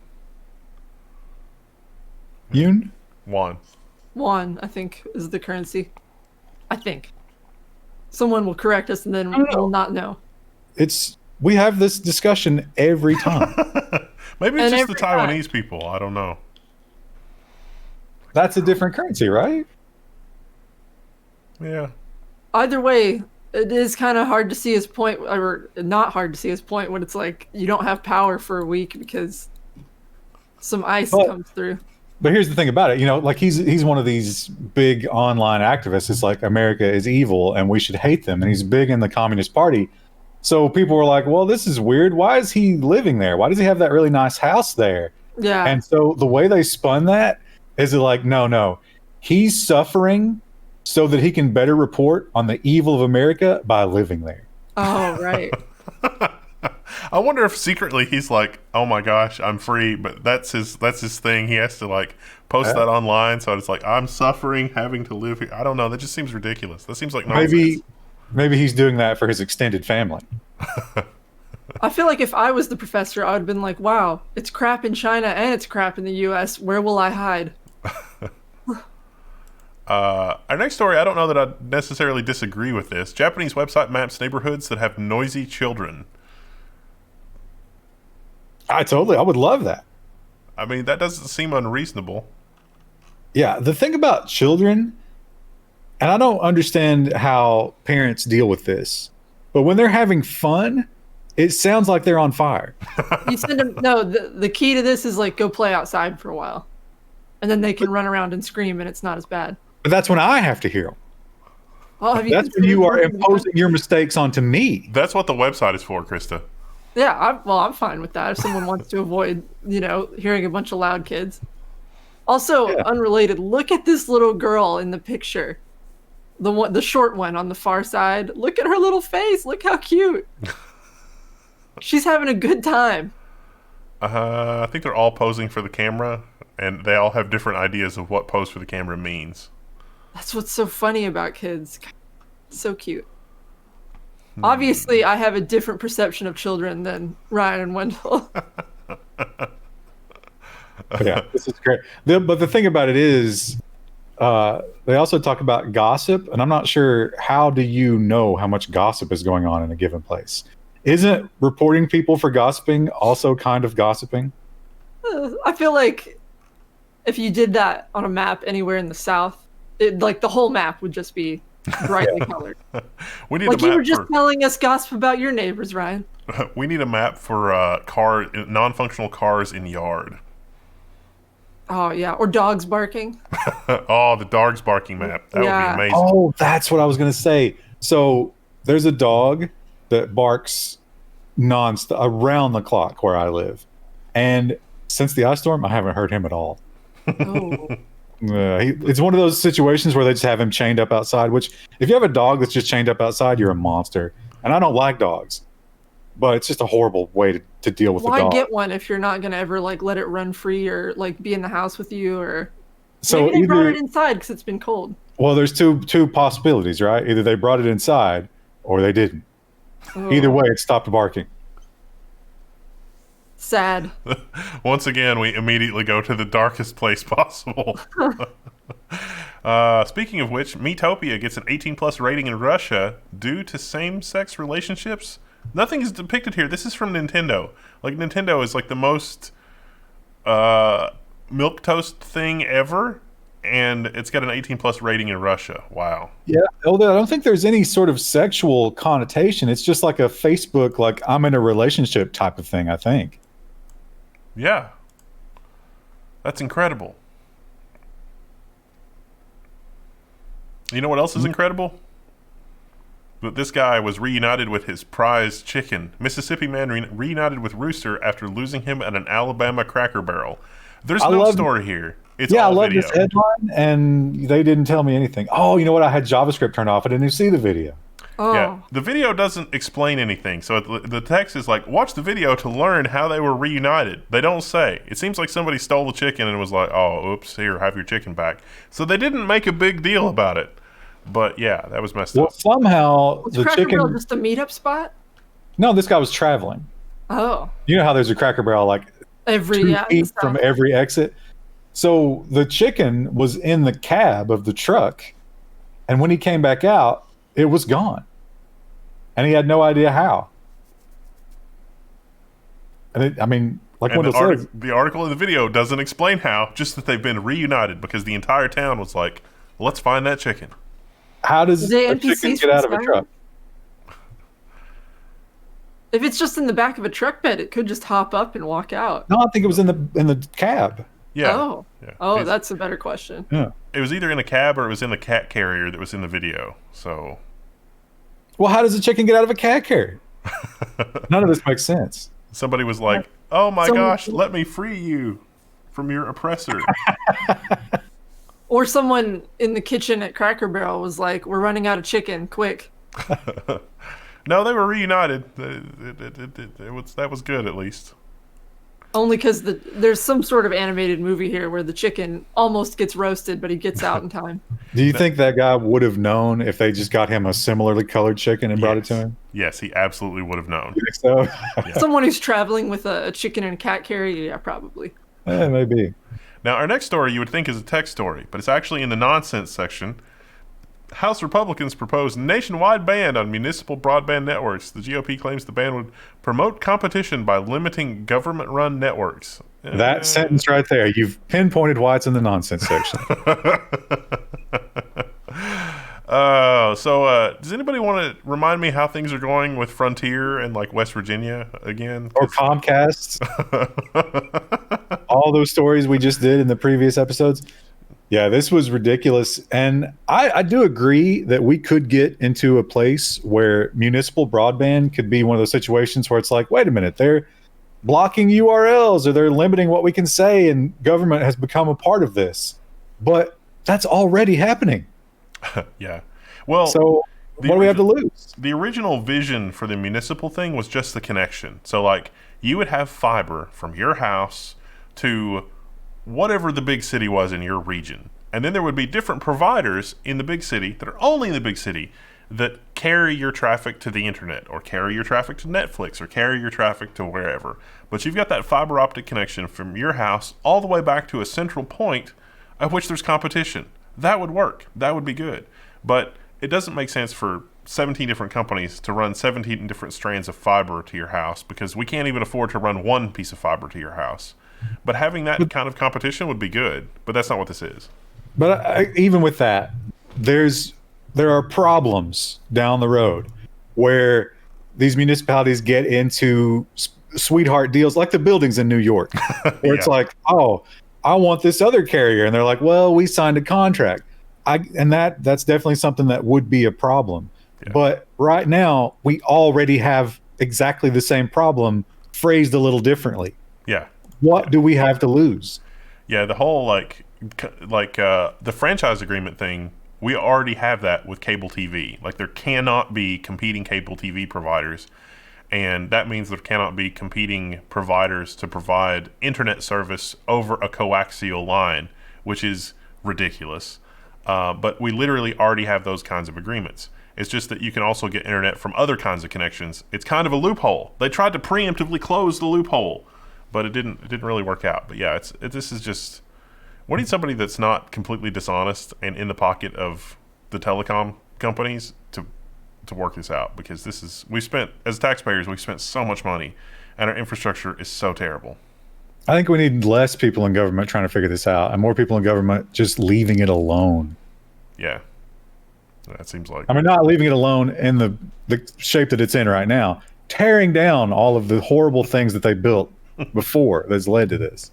C: Yuan?
A: Won, I think, is the currency. I think. Someone will correct us and then we'll not know.
C: We have this discussion every time.
B: Maybe it's just the Taiwanese people. I don't know.
C: That's a different currency, right?
B: Yeah.
A: Either way, it is kind of hard to see his point, or not hard to see his point when it's like you don't have power for a week because some ice comes through.
C: But here's the thing about it, like he's one of these big online activists. It's like America is evil and we should hate them. And he's big in the Communist Party. So people were like, well, this is weird. Why is he living there? Why does he have that really nice house there?
A: Yeah.
C: And so the way they spun that is like, no, he's suffering so that he can better report on the evil of America by living there.
A: Oh, right.
B: I wonder if secretly he's like, oh my gosh, I'm free, but that's his thing. He has to like post that online, so it's like, I'm suffering having to live here. I don't know. That just seems ridiculous. That seems like nonsense.
C: Maybe he's doing that for his extended family.
A: I feel like if I was the professor, I would have been like, wow, it's crap in China and it's crap in the US. Where will I hide?
B: Our next story, I don't know that I necessarily disagree with this. Japanese website maps neighborhoods that have noisy children.
C: I would love that.
B: I mean, that doesn't seem unreasonable.
C: Yeah, the thing about children, and I don't understand how parents deal with this, but when they're having fun, it sounds like they're on fire.
A: You send them. No, the key to this is like go play outside for a while, and then they can run around and scream, and it's not as bad.
C: But that's when I have to hear them.
A: Oh,
C: that's when you are imposing your mistakes onto me.
B: That's what the website is for, Krista.
A: Yeah, I'm fine with that if someone wants to avoid, hearing a bunch of loud kids. Also, unrelated, look at this little girl in the picture. The short one on the far side. Look at her little face. Look how cute. She's having a good time.
B: I think they're all posing for the camera, and they all have different ideas of what pose for the camera means.
A: That's what's so funny about kids. So cute. Obviously, I have a different perception of children than Ryan and Wendell.
C: Yeah, this is great. But the thing about it is, they also talk about gossip, and I'm not sure, how do you know how much gossip is going on in a given place? Isn't reporting people for gossiping also kind of gossiping?
A: I feel like if you did that on a map anywhere in the South, the whole map would just be brightly colored.
B: We need
A: like
B: a map
A: you were just telling us gossip about your neighbors, Ryan.
B: We need a map for non-functional cars in yard.
A: Oh yeah, or dogs barking.
B: Oh, the dogs barking map. That would be amazing.
C: Oh, that's what I was gonna say. So there's a dog that barks nonstop around the clock where I live, and since the ice storm, I haven't heard him at all.
A: Oh.
C: It's one of those situations where they just have him chained up outside, which if you have a dog that's just chained up outside, you're a monster. And I don't like dogs, but it's just a horrible way to deal with a dog.
A: Why get one if you're not going to ever let it run free or be in the house with you? Or
C: so
A: maybe they brought it inside because it's been cold.
C: Well, there's two possibilities, right? Either they brought it inside or they didn't.
A: Oh,
C: Either way, it stopped barking.
A: sad.
B: Once again, we immediately go to the darkest place possible. Speaking of which, Metopia gets an 18 plus rating in Russia due to same-sex relationships. Nothing is depicted here. This is from Nintendo. Like, Nintendo is like the most milquetoast thing ever, and it's got an 18 plus rating in Russia. Wow.
C: Yeah, although I don't think there's any sort of sexual connotation. It's just like a Facebook, like I'm in a relationship type of thing, I think.
B: Yeah. That's incredible. You know what else is incredible? That this guy was reunited with his prized chicken. Mississippi man reunited with rooster after losing him at an Alabama Cracker Barrel. There's no story here. It's all
C: I love
B: video.
C: this headline, and they didn't tell me anything. Oh, you know what? I had JavaScript turned off. I didn't even see the video.
A: Oh.
B: Yeah, the video doesn't explain anything. So the text is like, watch the video to learn how they were reunited. They don't say. It seems like somebody stole the chicken and was like, oh, oops, here, have your chicken back. So they didn't make a big deal about it. But yeah, that was messed up.
C: Somehow
A: Was
C: the
A: Cracker
C: chicken.
A: Barrel just a meetup spot?
C: No, this guy was traveling.
A: Oh.
C: You know how there's a Cracker Barrel like 2 feet from every exit? So the chicken was in the cab of the truck, and when he came back out, it was gone. And he had no idea how. And
B: the article in the video doesn't explain how, just that they've been reunited because the entire town was like, let's find that chicken.
C: How does a chicken get out of a truck?
A: If it's just in the back of a truck bed, it could just hop up and walk out.
C: No, I think it was in the cab.
B: Yeah.
A: Oh.
B: Yeah.
A: Oh, that's a better question.
C: Yeah.
B: It was either in a cab or it was in the cat carrier that was in the video. So.
C: Well, how does a chicken get out of a cat carrier? None of this makes sense.
B: Somebody was like, oh my gosh, let me free you from your oppressor.
A: Or someone in the kitchen at Cracker Barrel was like, we're running out of chicken, quick.
B: No, they were reunited. That was good, at least.
A: Only because there's some sort of animated movie here where the chicken almost gets roasted, but he gets out in time.
C: Do you think that guy would have known if they just got him a similarly colored chicken and brought it to him?
B: Yes, he absolutely would have known.
C: You think so?
B: Yeah.
A: Someone who's traveling with a chicken and a cat carrier, yeah, probably.
C: Maybe.
B: Now, our next story you would think is a tech story, but it's actually in the nonsense section. House Republicans propose nationwide ban on municipal broadband networks. The GOP claims the ban would promote competition by limiting government-run networks.
C: That sentence right there, you've pinpointed why it's in the nonsense section.
B: Does anybody want to remind me how things are going with Frontier and like West Virginia again?
C: Or Comcast? All those stories we just did in the previous episodes. Yeah, this was ridiculous. And I do agree that we could get into a place where municipal broadband could be one of those situations where it's like, wait a minute, they're blocking URLs or they're limiting what we can say, and government has become a part of this. But that's already happening.
B: Yeah. Well,
C: so what do we have to lose?
B: The original vision for the municipal thing was just the connection. So like you would have fiber from your house to whatever the big city was in your region. And then there would be different providers in the big city that are only in the big city that carry your traffic to the internet or carry your traffic to Netflix or carry your traffic to wherever. But you've got that fiber optic connection from your house all the way back to a central point at which there's competition. That would work. That would be good. But it doesn't make sense for 17 different companies to run 17 different strands of fiber to your house because we can't even afford to run one piece of fiber to your house. But having that kind of competition would be good. But that's not what this is.
C: But even with that, there are problems down the road where these municipalities get into sweetheart deals like the buildings in New York where it's like, oh, I want this other carrier. And they're like, well, we signed a contract. That's definitely something that would be a problem. Yeah. But right now, we already have exactly the same problem phrased a little differently.
B: Yeah.
C: What do we have to lose?
B: Yeah, the whole the franchise agreement thing, we already have that with cable TV. Like there cannot be competing cable TV providers. And that means there cannot be competing providers to provide internet service over a coaxial line, which is ridiculous. But we literally already have those kinds of agreements. It's just that you can also get internet from other kinds of connections. It's kind of a loophole. They tried to preemptively close the loophole, but it didn't really work out. But yeah, this is just, we need somebody that's not completely dishonest and in the pocket of the telecom companies to work this out, because as taxpayers, we spent so much money and our infrastructure is so terrible.
C: I think we need less people in government trying to figure this out and more people in government just leaving it alone.
B: Yeah. That seems like...
C: I mean, not leaving it alone in the shape that it's in right now. Tearing down all of the horrible things that they built before that's led to this.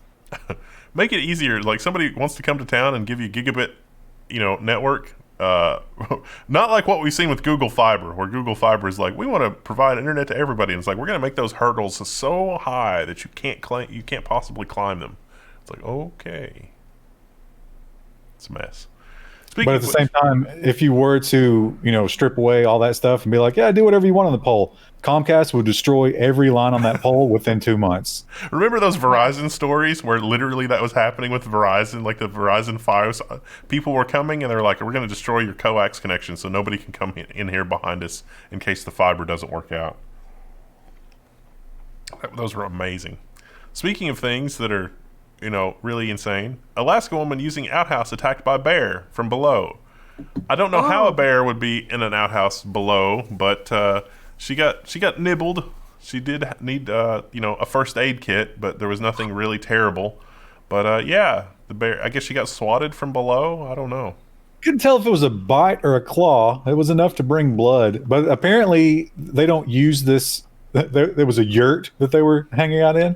B: Make it easier. Like, somebody wants to come to town and give you gigabit, network. Not like what we've seen with Google Fiber, where Google Fiber is like, we want to provide internet to everybody, and it's like, we're going to make those hurdles so high that you can't possibly climb them. It's like, okay, it's a mess.
C: But at the same time, if you were to strip away all that stuff and be like, yeah, do whatever you want on the pole, Comcast would destroy every line on that pole within 2 months.
B: Remember those Verizon stories where literally that was happening with Verizon, like the Verizon Fios? People were coming and they're like, we're going to destroy your coax connection so nobody can come in here behind us in case the fiber doesn't work out. Those were amazing. Speaking of things that are, really insane, Alaska woman using outhouse attacked by bear from below. I don't know how a bear would be in an outhouse below, but she got nibbled. She did need a first aid kit, but there was nothing really terrible. But the bear, I guess she got swatted from below. I don't know.
C: Couldn't tell if it was a bite or a claw. It was enough to bring blood, but apparently they don't use this. There was a yurt that they were hanging out in.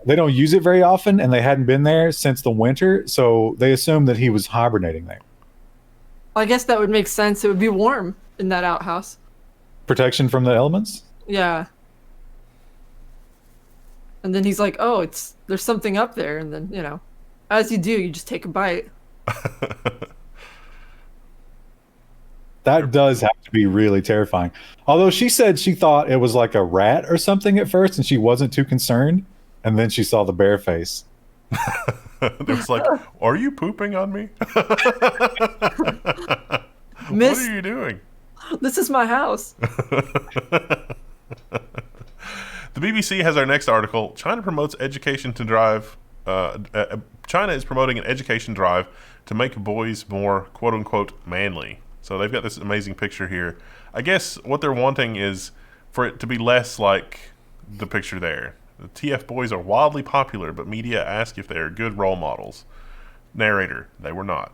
C: They don't use it very often, and they hadn't been there since the winter, so they assumed that he was hibernating there.
A: I guess that would make sense. It would be warm in that outhouse.
C: Protection from the elements?
A: Yeah. And then he's like, oh, there's something up there. And then, as you do, you just take a bite.
C: That does have to be really terrifying. Although she said she thought it was like a rat or something at first, and she wasn't too concerned. And then she saw the bear face.
B: It was like, are you pooping on me?
A: Miss,
B: what are you doing?
A: This is my house.
B: The BBC has our next article. China promotes education to drive. China is promoting an education drive to make boys more "quote unquote" manly. So they've got this amazing picture here. I guess what they're wanting is for it to be less like the picture there. The TF boys are wildly popular, but media ask if they are good role models. Narrator: they were not.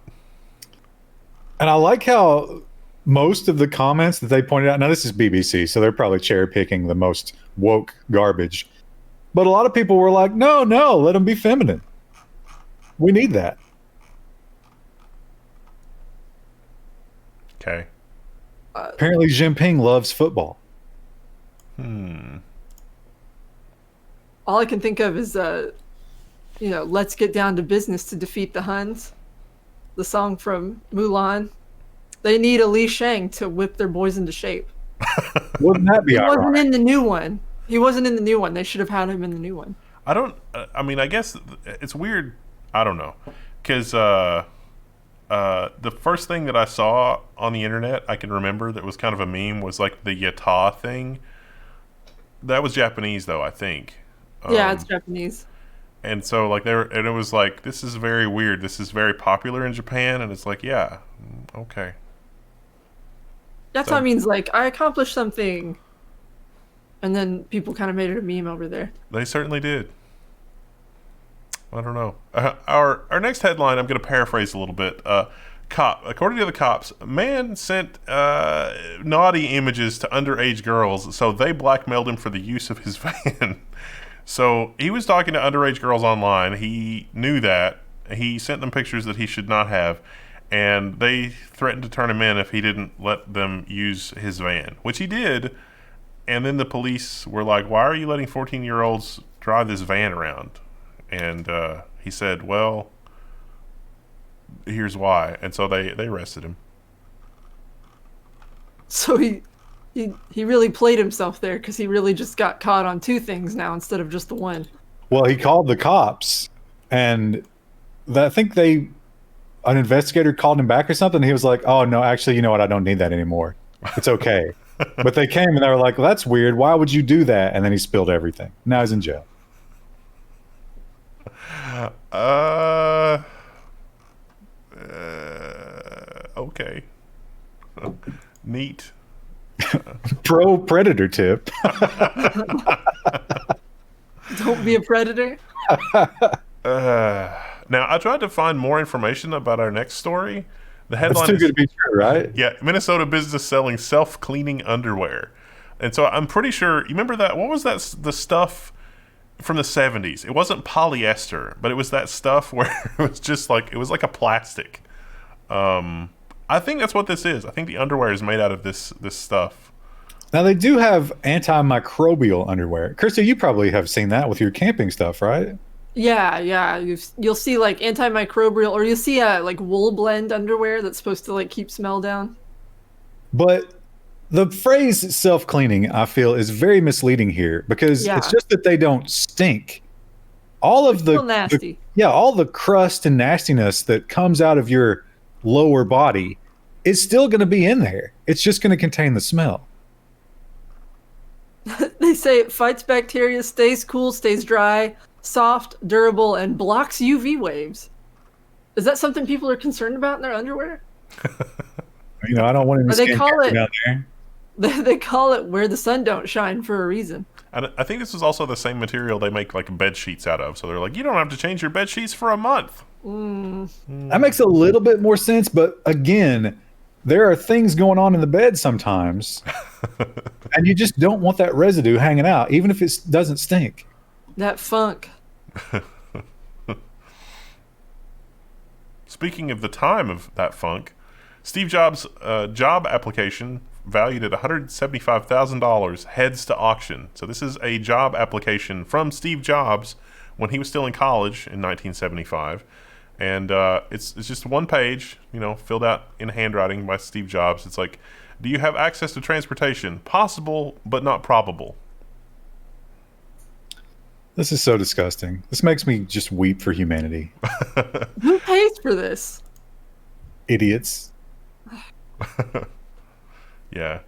C: And I like how most of the comments that they pointed out, now this is BBC, so they're probably cherry picking the most woke garbage. But a lot of people were like, no, let them be feminine. We need that.
B: Okay.
C: Apparently Jinping loves football.
A: All I can think of is, let's get down to business to defeat the Huns. The song from Mulan. They need a Li Shang to whip their boys into shape.
C: Wouldn't that be ironic?
A: He wasn't in the new one. He wasn't in the new one. They should have had him in the new one.
B: I guess it's weird. I don't know. Because the first thing that I saw on the internet I can remember that was kind of a meme was like the yata thing. That was Japanese though, I think.
A: Yeah, it's Japanese.
B: And so and it was like, this is very weird. This is very popular in Japan, and it's like, yeah, okay.
A: That's what means, like, I accomplished something. And then people kind of made it a meme over there.
B: They certainly did. I don't know. Our next headline, I'm going to paraphrase a little bit. According to the cops, man sent naughty images to underage girls, so they blackmailed him for the use of his van. So he was talking to underage girls online. He knew that. He sent them pictures that he should not have, and they threatened to turn him in if he didn't let them use his van, which he did. And then the police were like, why are you letting 14-year-olds drive this van around? And he said, well, here's why. And so they arrested him.
A: So he really played himself there, because he really just got caught on two things now instead of just the one.
C: Well, he called the cops, and I think they an investigator called him back or something. He was like, "Oh no, actually, you know what? I don't need that anymore. It's okay." But they came and they were like, well, "That's weird. Why would you do that?" And then he spilled everything. Now he's in jail.
B: Okay. Neat.
C: Pro predator tip.
A: Don't be a predator.
B: Now, I tried to find more information about our next story. The headline
C: It's too good to be true, right?
B: yeah, Minnesota business selling self-cleaning underwear. And so I'm pretty sure, you remember that, what was that, the stuff from the 70s? It wasn't polyester, but it was that stuff where it was just like, it was like a plastic. I think that's what this is. I think the underwear is made out of this stuff.
C: Now they do have antimicrobial underwear. Kirsty, you probably have seen that with your camping stuff, right?
A: Yeah. You'll see like antimicrobial, or you'll see like wool blend underwear that's supposed to like keep smell down.
C: But the phrase self-cleaning, I feel, is very misleading here because it's just that they don't stink. All of
A: Still nasty.
C: all the crust and nastiness that comes out of your lower body is still going to be in there. It's just going to contain the smell.
A: They say it fights bacteria, stays cool, stays dry, soft, durable, and blocks UV waves. Is that something people are concerned about in their underwear?
C: You know, I don't want any
A: They
C: skin
A: call
C: cancer
A: it-
C: down there.
A: They call it where the sun don't shine for a reason.
B: And I think this is also the same material they make like bed sheets out of. So they're like, you don't have to change your bed sheets for a month.
C: That makes a little bit more sense, but again, there are things going on in the bed sometimes, and you just don't want that residue hanging out, even if it doesn't stink.
A: That funk.
B: Speaking of the time of that funk, Steve Jobs' job application valued at $175,000 heads to auction. So this is a job application from Steve Jobs when he was still in college in 1975. And it's just one page, you know, filled out in handwriting by Steve Jobs. It's like, do you have access to transportation? Possible, but not probable.
C: This is so disgusting. This makes me just weep for humanity.
A: Who pays for this?
C: Idiots.
B: Yeah.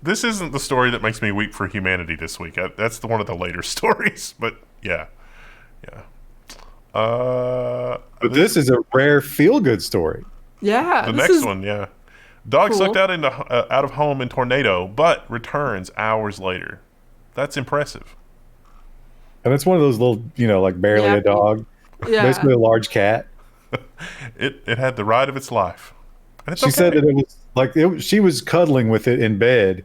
B: This isn't the story that makes me weep for humanity this week. That's one of the later stories. But yeah.
C: But this is a rare feel-good story.
A: Yeah.
B: The
A: this
B: next
A: is
B: one, yeah. Dog
A: cool.
B: sucked out of home in tornado, but returns hours later. That's impressive.
C: And it's one of those little, you know, like barely
A: Yeah.
C: a dog,
A: Yeah.
C: basically a large cat.
B: It had the ride of its life. And it's
C: She
B: okay.
C: said that it was like she was cuddling with it in bed,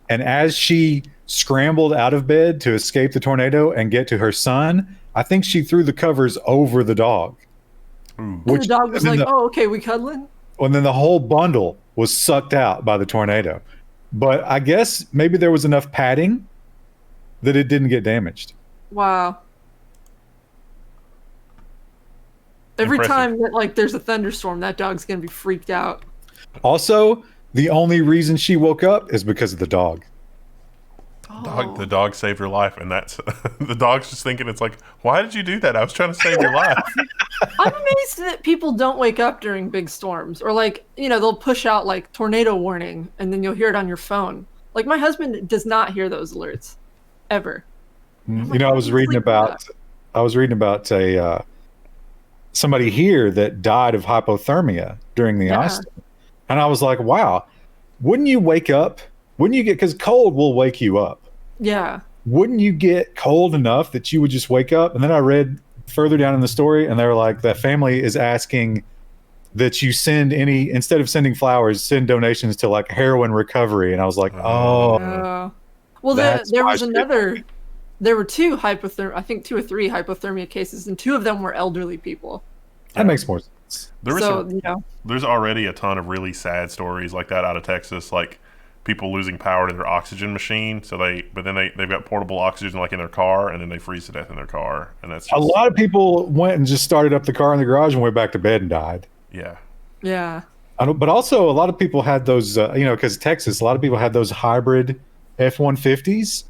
C: and as she scrambled out of bed to escape the tornado and get to her son, I think she threw the covers over the dog.
B: Ooh.
A: And the dog was
C: and
A: like,
C: then
A: "Oh, okay, we cuddling."
C: and then the whole bundle was sucked out by the tornado. But I guess maybe there was enough padding that it didn't get damaged.
A: Wow. Every
B: Impressive.
A: time that like there's a thunderstorm, that dog's gonna be freaked out.
C: Also, the only reason she woke up is because of the dog.
B: The dog saved her life, and that's the dog's just thinking, it's like, why did you do that? I was trying to save your life.
A: I'm amazed that people don't wake up during big storms, or like, you know, they'll push out like tornado warning and then you'll hear it on your phone. Like my husband does not hear those alerts ever.
C: You know, I was reading about a somebody here that died of hypothermia during the ice storm. And I was like, wow, wouldn't you wake up? Wouldn't you get, because cold will wake you up.
A: Yeah.
C: Wouldn't you get cold enough that you would just wake up? And then I read further down in the story, and they were like, that family is asking that you send instead of sending flowers, send donations to like heroin recovery. And I was like, oh,
A: Well,
C: that's
A: there
C: why
A: was
C: she
A: another. There were two I think 2 or 3 hypothermia cases, and 2 of them were elderly people.
C: that makes more sense.
B: There's already a ton of really sad stories like that out of Texas, like people losing power to their oxygen machine. So they've got portable oxygen like in their car, and then they freeze to death in their car, and that's just,
C: A lot of people went and just started up the car in the garage and went back to bed and died.
B: yeah.
A: Yeah.
C: But also a lot of people had those, because Texas, a lot of people had those hybrid F-150s,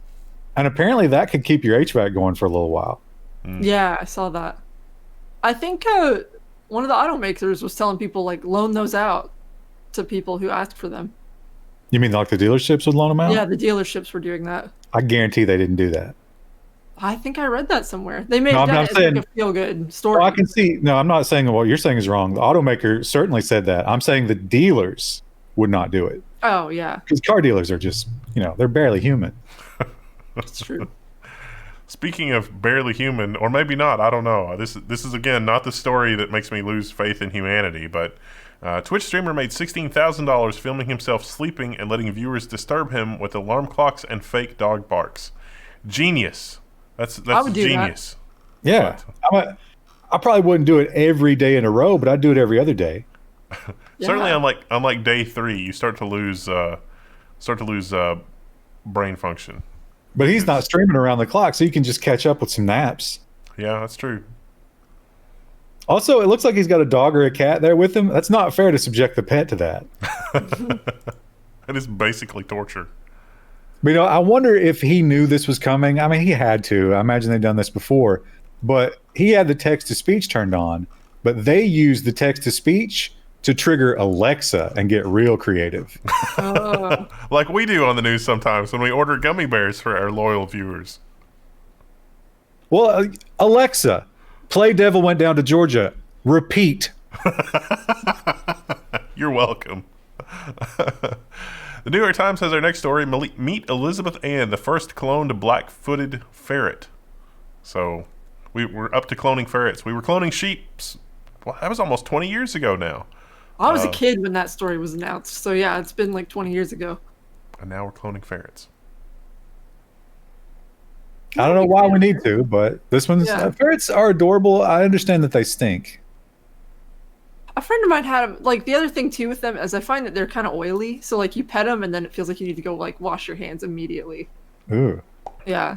C: and apparently that could keep your HVAC going for a little while.
A: Yeah, I saw that. I think one of the automakers was telling people like loan those out to people who asked for them.
C: You mean like the dealerships would loan them out?
A: Yeah, the dealerships were doing that.
C: I guarantee they didn't do that.
A: I think I read that somewhere. They made
C: No,
A: that
C: I'm
A: as
C: saying-
A: like a feel-good story.
C: Well, I can see. No, I'm not saying what you're saying is wrong. The automaker certainly said that. I'm saying the dealers would not do it
A: Oh yeah,
C: because car dealers are just, they're barely human.
A: that's true.
B: Speaking of barely human, or maybe not, I don't know. This is again not the story that makes me lose faith in humanity, but Twitch streamer made $16,000 filming himself sleeping and letting viewers disturb him with alarm clocks and fake dog barks. Genius. That's
A: would do
B: genius.
C: Yeah, I probably wouldn't do it every day in a row, but I'd do it every other day.
B: Certainly,
A: Yeah.
B: on like day 3, you start to lose brain function.
C: But he's not streaming around the clock, so you can just catch up with some naps.
B: Yeah, that's true.
C: Also, it looks like he's got a dog or a cat there with him. That's not fair to subject the pet to that.
B: That is basically torture.
C: But, I wonder if he knew this was coming. I mean, he had to. I imagine they've done this before. But he had the text-to-speech turned on, but they used the text-to-speech to trigger Alexa and get real creative.
A: Oh.
B: Like we do on the news sometimes when we order gummy bears for our loyal viewers.
C: Well, Alexa, play Devil Went Down to Georgia. Repeat.
B: You're welcome. The New York Times has our next story. Meet Elizabeth Ann, the first cloned black-footed ferret. So we're up to cloning ferrets. We were cloning sheep. Well, that was almost 20 years ago now.
A: I was a kid when that story was announced, so yeah, it's been like 20 years ago.
B: And now we're cloning ferrets.
C: I don't know why we need to, but this one's...
A: Yeah.
C: Ferrets are adorable. I understand that they stink.
A: A friend of mine had them. Like the other thing too with them is I find that they're kind of oily. So like you pet them and then it feels like you need to go like wash your hands immediately.
C: Ooh.
A: Yeah,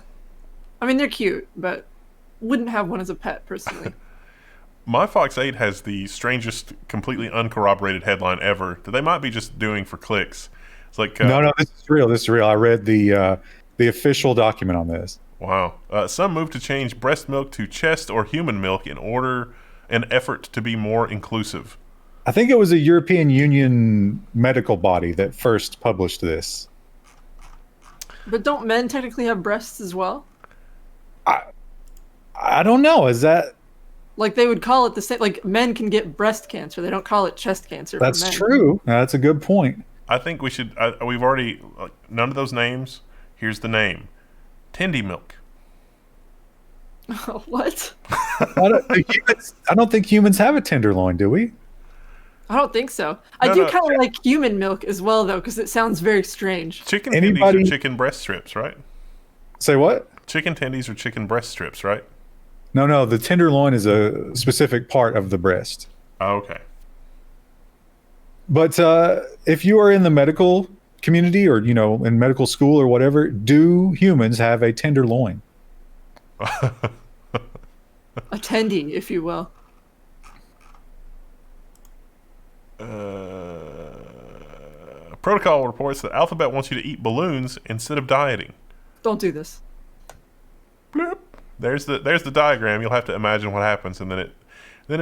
A: I mean they're cute, but wouldn't have one as a pet personally.
B: My Fox 8 has the strangest, completely uncorroborated headline ever that they might be just doing for clicks. It's like
C: No, this is real. This is real. I read the official document on this.
B: wow. Some move to change breast milk to chest or human milk in an effort to be more inclusive.
C: I think it was a European Union medical body that first published this.
A: But don't men technically have breasts as well?
C: I don't know. Is that...
A: Like they would call it the same. Like men can get breast cancer. They don't call it chest cancer.
C: That's
A: for men.
C: true. That's a good point.
B: I think we should. We've already none of those names. Here's the name: Tendy Milk.
A: What?
C: I don't think humans have a tenderloin, do we?
A: I don't think so. I
B: No,
A: do
B: no.
A: kind of like human milk as well, though, because it sounds very strange.
B: Chicken
C: Anybody-
B: tendies are chicken breast strips, right?
C: Say what?
B: Chicken tendies are chicken breast strips, right?
C: No. The tenderloin is a specific part of the breast.
B: Oh, okay.
C: But if you are in the medical community or, in medical school or whatever, do humans have a tenderloin?
A: Attendee, if you will.
B: Protocol reports that Alphabet wants you to eat balloons instead of dieting.
A: Don't do this.
B: Bloop. There's the diagram. You'll have to imagine what happens, and then it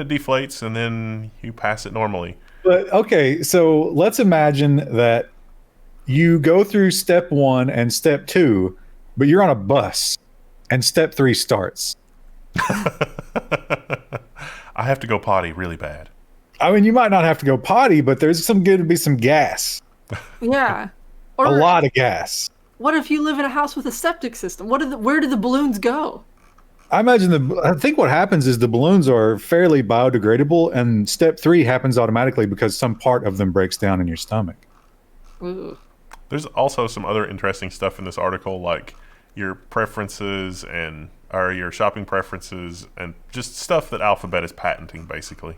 B: deflates, and then you pass it normally.
C: But okay, so let's imagine that you go through step 1 and step 2, but you're on a bus and step 3 starts.
B: I have to go potty really bad.
C: I mean, you might not have to go potty, but there's going to be some gas.
A: Yeah. Or
C: A lot of gas.
A: what if you live in a house with a septic system? Where do the balloons go?
C: I think what happens is the balloons are fairly biodegradable, and step 3 happens automatically because some part of them breaks down in your stomach.
A: Ooh.
B: There's also some other interesting stuff in this article, like your preferences or your shopping preferences, and just stuff that Alphabet is patenting, basically.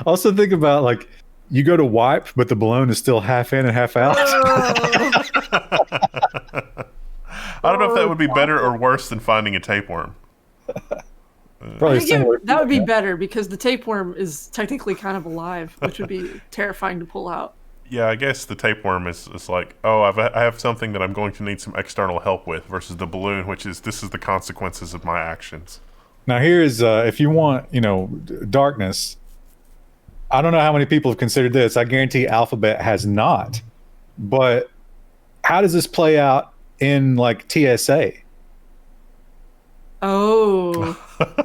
C: Also, think about like you go to wipe, but the balloon is still half in and half out.
B: I don't know if that would be better or worse than finding a tapeworm.
C: Probably similar.
A: That would be better because the tapeworm is technically kind of alive, which would be terrifying to pull out.
B: Yeah, I guess the tapeworm is like, oh, I have something that I'm going to need some external help with, versus the balloon, which is this is the consequences of my actions.
C: Now here is if you want, darkness, I don't know how many people have considered this. I guarantee Alphabet has not. But how does this play out in like TSA?
A: Oh,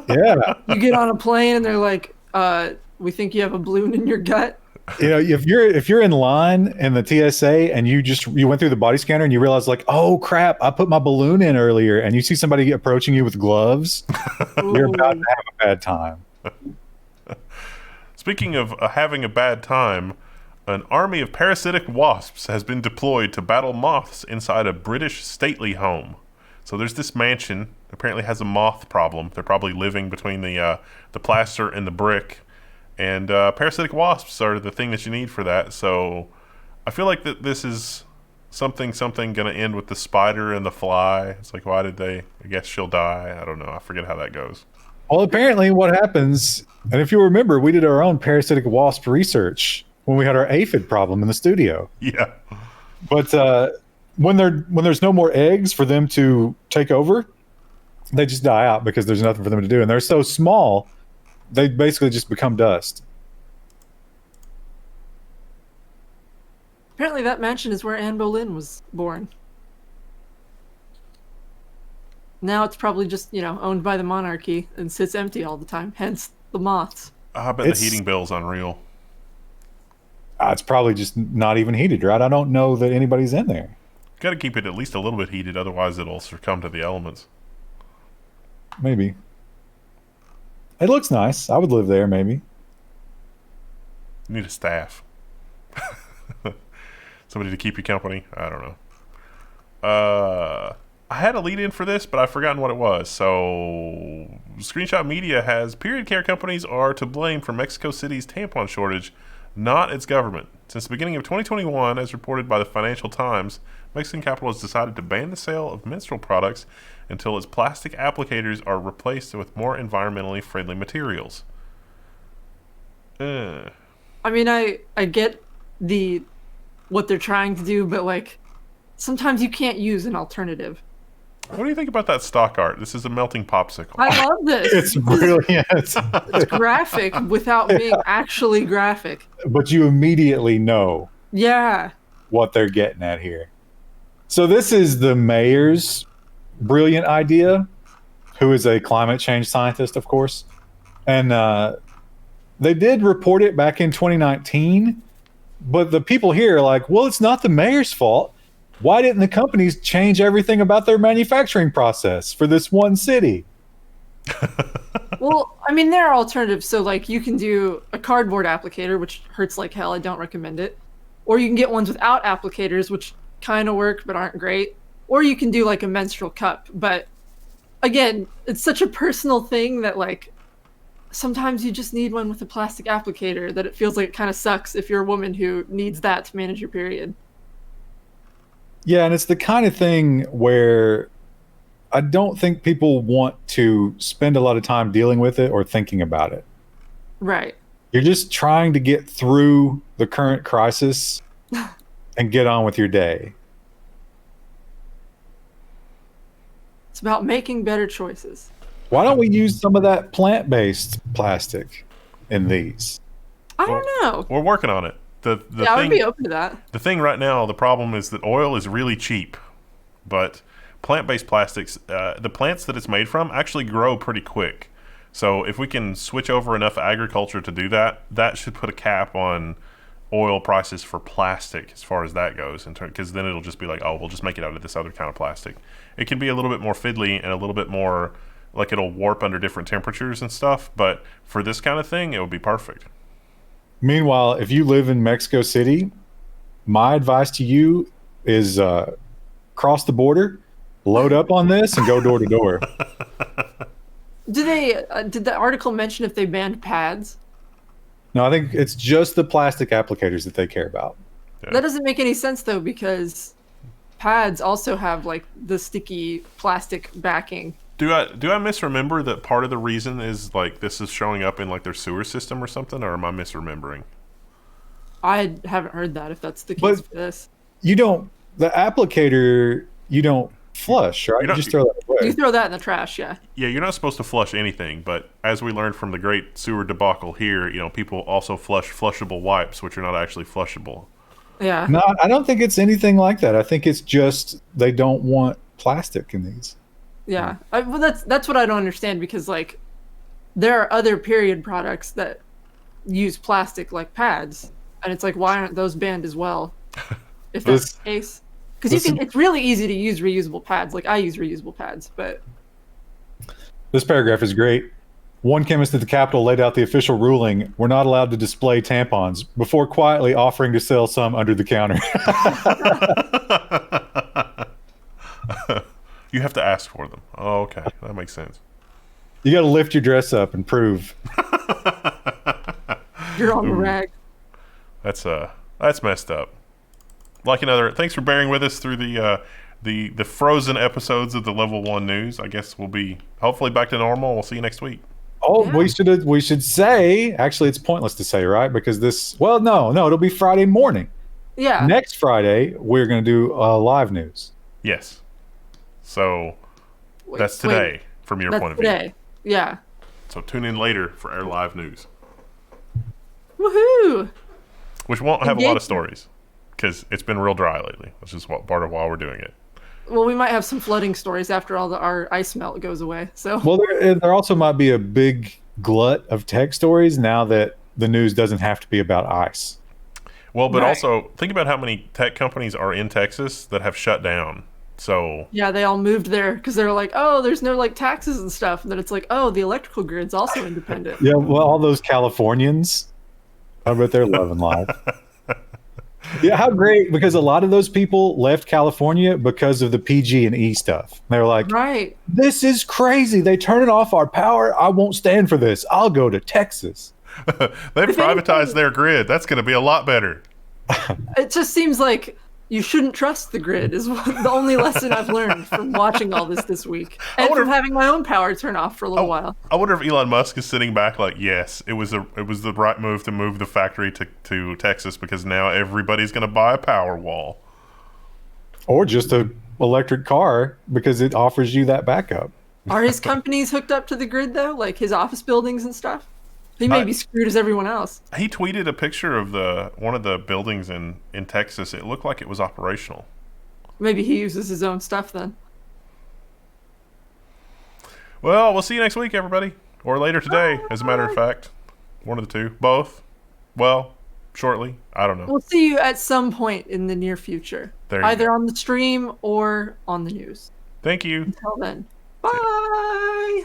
C: Yeah.
A: you get on a plane and they're like, we think you have a balloon in your gut.
C: You know, if you're in line in the TSA and you went through the body scanner and you realize like, oh crap, I put my balloon in earlier, and you see somebody approaching you with gloves, you're about to have a bad time.
B: Speaking of having a bad time, an army of parasitic wasps has been deployed to battle moths inside a British stately home. So there's this mansion, apparently has a moth problem. They're probably living between the plaster and the brick. And parasitic wasps are the thing that you need for that. So I feel like that this is something going to end with the spider and the fly. It's like, why did they? I guess she'll die. I don't know. I forget how that goes.
C: Well, apparently what happens, and if you remember, we did our own parasitic wasp research when we had our aphid problem in the studio.
B: Yeah.
C: But when there's no more eggs for them to take over, they just die out because there's nothing for them to do. And they're so small, they basically just become dust.
A: Apparently, that mansion is where Anne Boleyn was born. Now it's probably just, owned by the monarchy and sits empty all the time. Hence the moths.
B: I bet the heating bill's unreal.
C: It's probably just not even heated, right? I don't know that anybody's in there.
B: Got to keep it at least a little bit heated, otherwise it'll succumb to the elements.
C: Maybe. It looks nice. I would live there, maybe.
B: You need a staff. Somebody to keep you company. I don't know. I had a lead in for this, but I've forgotten what it was. So, Screenshot Media has period care companies are to blame for Mexico City's tampon shortage, not its government. Since the beginning of 2021, as reported by the Financial Times, Mexican capital has decided to ban the sale of menstrual products until its plastic applicators are replaced with more environmentally friendly materials.
A: I mean, I get what they're trying to do, but like sometimes you can't use an alternative.
B: What do you think about that stock art? This is a melting popsicle.
A: I love this.
C: It's brilliant.
A: It's graphic without being actually graphic.
C: But you immediately know what they're getting at here. So this is the mayor's brilliant idea, who is a climate change scientist, of course. And they did report it back in 2019. But the people here are like, well, it's not the mayor's fault. Why didn't the companies change everything about their manufacturing process for this one city?
A: Well, I mean, there are alternatives. So, like, you can do a cardboard applicator, which hurts like hell. I don't recommend it. Or you can get ones without applicators, which kind of work but aren't great. Or you can do, like, a menstrual cup. But, again, it's such a personal thing that, like, sometimes you just need one with a plastic applicator that it feels like it kind of sucks if you're a woman who needs that to manage your period.
C: Yeah, and it's the kind of thing where I don't think people want to spend a lot of time dealing with it or thinking about it.
A: Right.
C: You're just trying to get through the current crisis and get on with your day.
A: It's about making better choices.
C: Why don't we use some of that plant-based plastic in these?
A: I don't know.
B: We're working on it.
A: I would be open to that.
B: The thing right now, the problem is that oil is really cheap, but plant-based plastics, the plants that it's made from actually grow pretty quick. So if we can switch over enough agriculture to do that, that should put a cap on oil prices for plastic as far as that goes, because then it'll just be like, oh, we'll just make it out of this other kind of plastic. It can be a little bit more fiddly and a little bit more like it'll warp under different temperatures and stuff, but for this kind of thing, it would be perfect.
C: Meanwhile, if you live in Mexico City, my advice to you is cross the border, load up on this, and go door to door.
A: Did the article mention if they banned pads?
C: No, I think it's just the plastic applicators that they care about.
B: Yeah.
A: That doesn't make any sense though, because pads also have like the sticky plastic backing.
B: Do I misremember that part of the reason is like this is showing up in like their sewer system or something, or am I misremembering?
A: I haven't heard that if that's the case
C: But
A: for this.
C: the applicator, you don't flush, right?
B: You
C: You
B: don't-
C: just throw that away.
A: You throw that in the trash, yeah.
B: Yeah, you're not supposed to flush anything, but as we learned from the great sewer debacle here, people also flush flushable wipes, which are not actually flushable.
A: Yeah.
C: No, I don't think it's anything like that. I think it's just they don't want plastic in these.
A: Yeah. Well, that's what I don't understand, because like there are other period products that use plastic like pads, and it's like, why aren't those banned as well? If that's the case. Because it's really easy to use reusable pads. Like I use reusable pads, but
C: This paragraph is great. One chemist at the Capitol laid out the official ruling: we're not allowed to display tampons, before quietly offering to sell some under the counter.
B: You have to ask for them. Oh, okay. That makes sense.
C: You got to lift your dress up and prove.
A: you're on the rag.
B: That's messed up. Thanks for bearing with us through the frozen episodes of the Level 1 news. I guess we'll be hopefully back to normal. We'll see you next week.
C: Oh,
A: Yeah.
C: we should say, actually it's pointless to say, right? Because no, it'll be Friday morning.
A: Yeah.
C: Next Friday, we're going to do live news.
B: Yes. So
A: Wait,
B: that's today from your point of view.
A: Today. Yeah.
B: So tune in later for our live news,
A: Woohoo!
B: which won't have a lot of
A: Engagement.
B: stories because it's been real dry lately. That's just part of why we're doing it.
A: Well, we might have some flooding stories after our ice melt goes away. So
C: Well, there also might be a big glut of tech stories now that the news doesn't have to be about ice.
B: Well, but
A: Right.
B: also think about how many tech companies are in Texas that have shut down. So
A: yeah, they all moved there because they were like, oh, there's no like taxes and stuff. And then it's like, oh, the electrical grid's also independent.
C: Yeah, well, all those Californians, I bet they're loving life. Yeah, how great, because a lot of those people left California because of the PG&E stuff. They're like,
A: Right.
C: this is crazy. They turn it off our power. I won't stand for this. I'll go to Texas.
B: they've privatized their grid. That's going to be a lot better.
A: It just seems like you shouldn't trust the grid is the only lesson I've learned from watching all this week. And
B: wonder
A: from
B: if-
A: having my own power turn off for a little while.
B: I wonder if Elon Musk is sitting back like, yes, it was the right move to move the factory to Texas because now everybody's going to buy a power wall.
C: Or just a electric car because it offers you that backup.
A: Are his companies hooked up to the grid though? Like his office buildings and stuff? He may be screwed as everyone else.
B: He tweeted a picture of one of the buildings in Texas. It looked like it was operational.
A: Maybe he uses his own stuff then.
B: Well, we'll see you next week, everybody. Or later today, as a matter of fact. One of the two. Both. Well, shortly. I don't know.
A: We'll see you at some point in the near future.
B: There you
A: Either
B: go.
A: on the stream or on the news.
B: Thank you.
A: Until then, bye!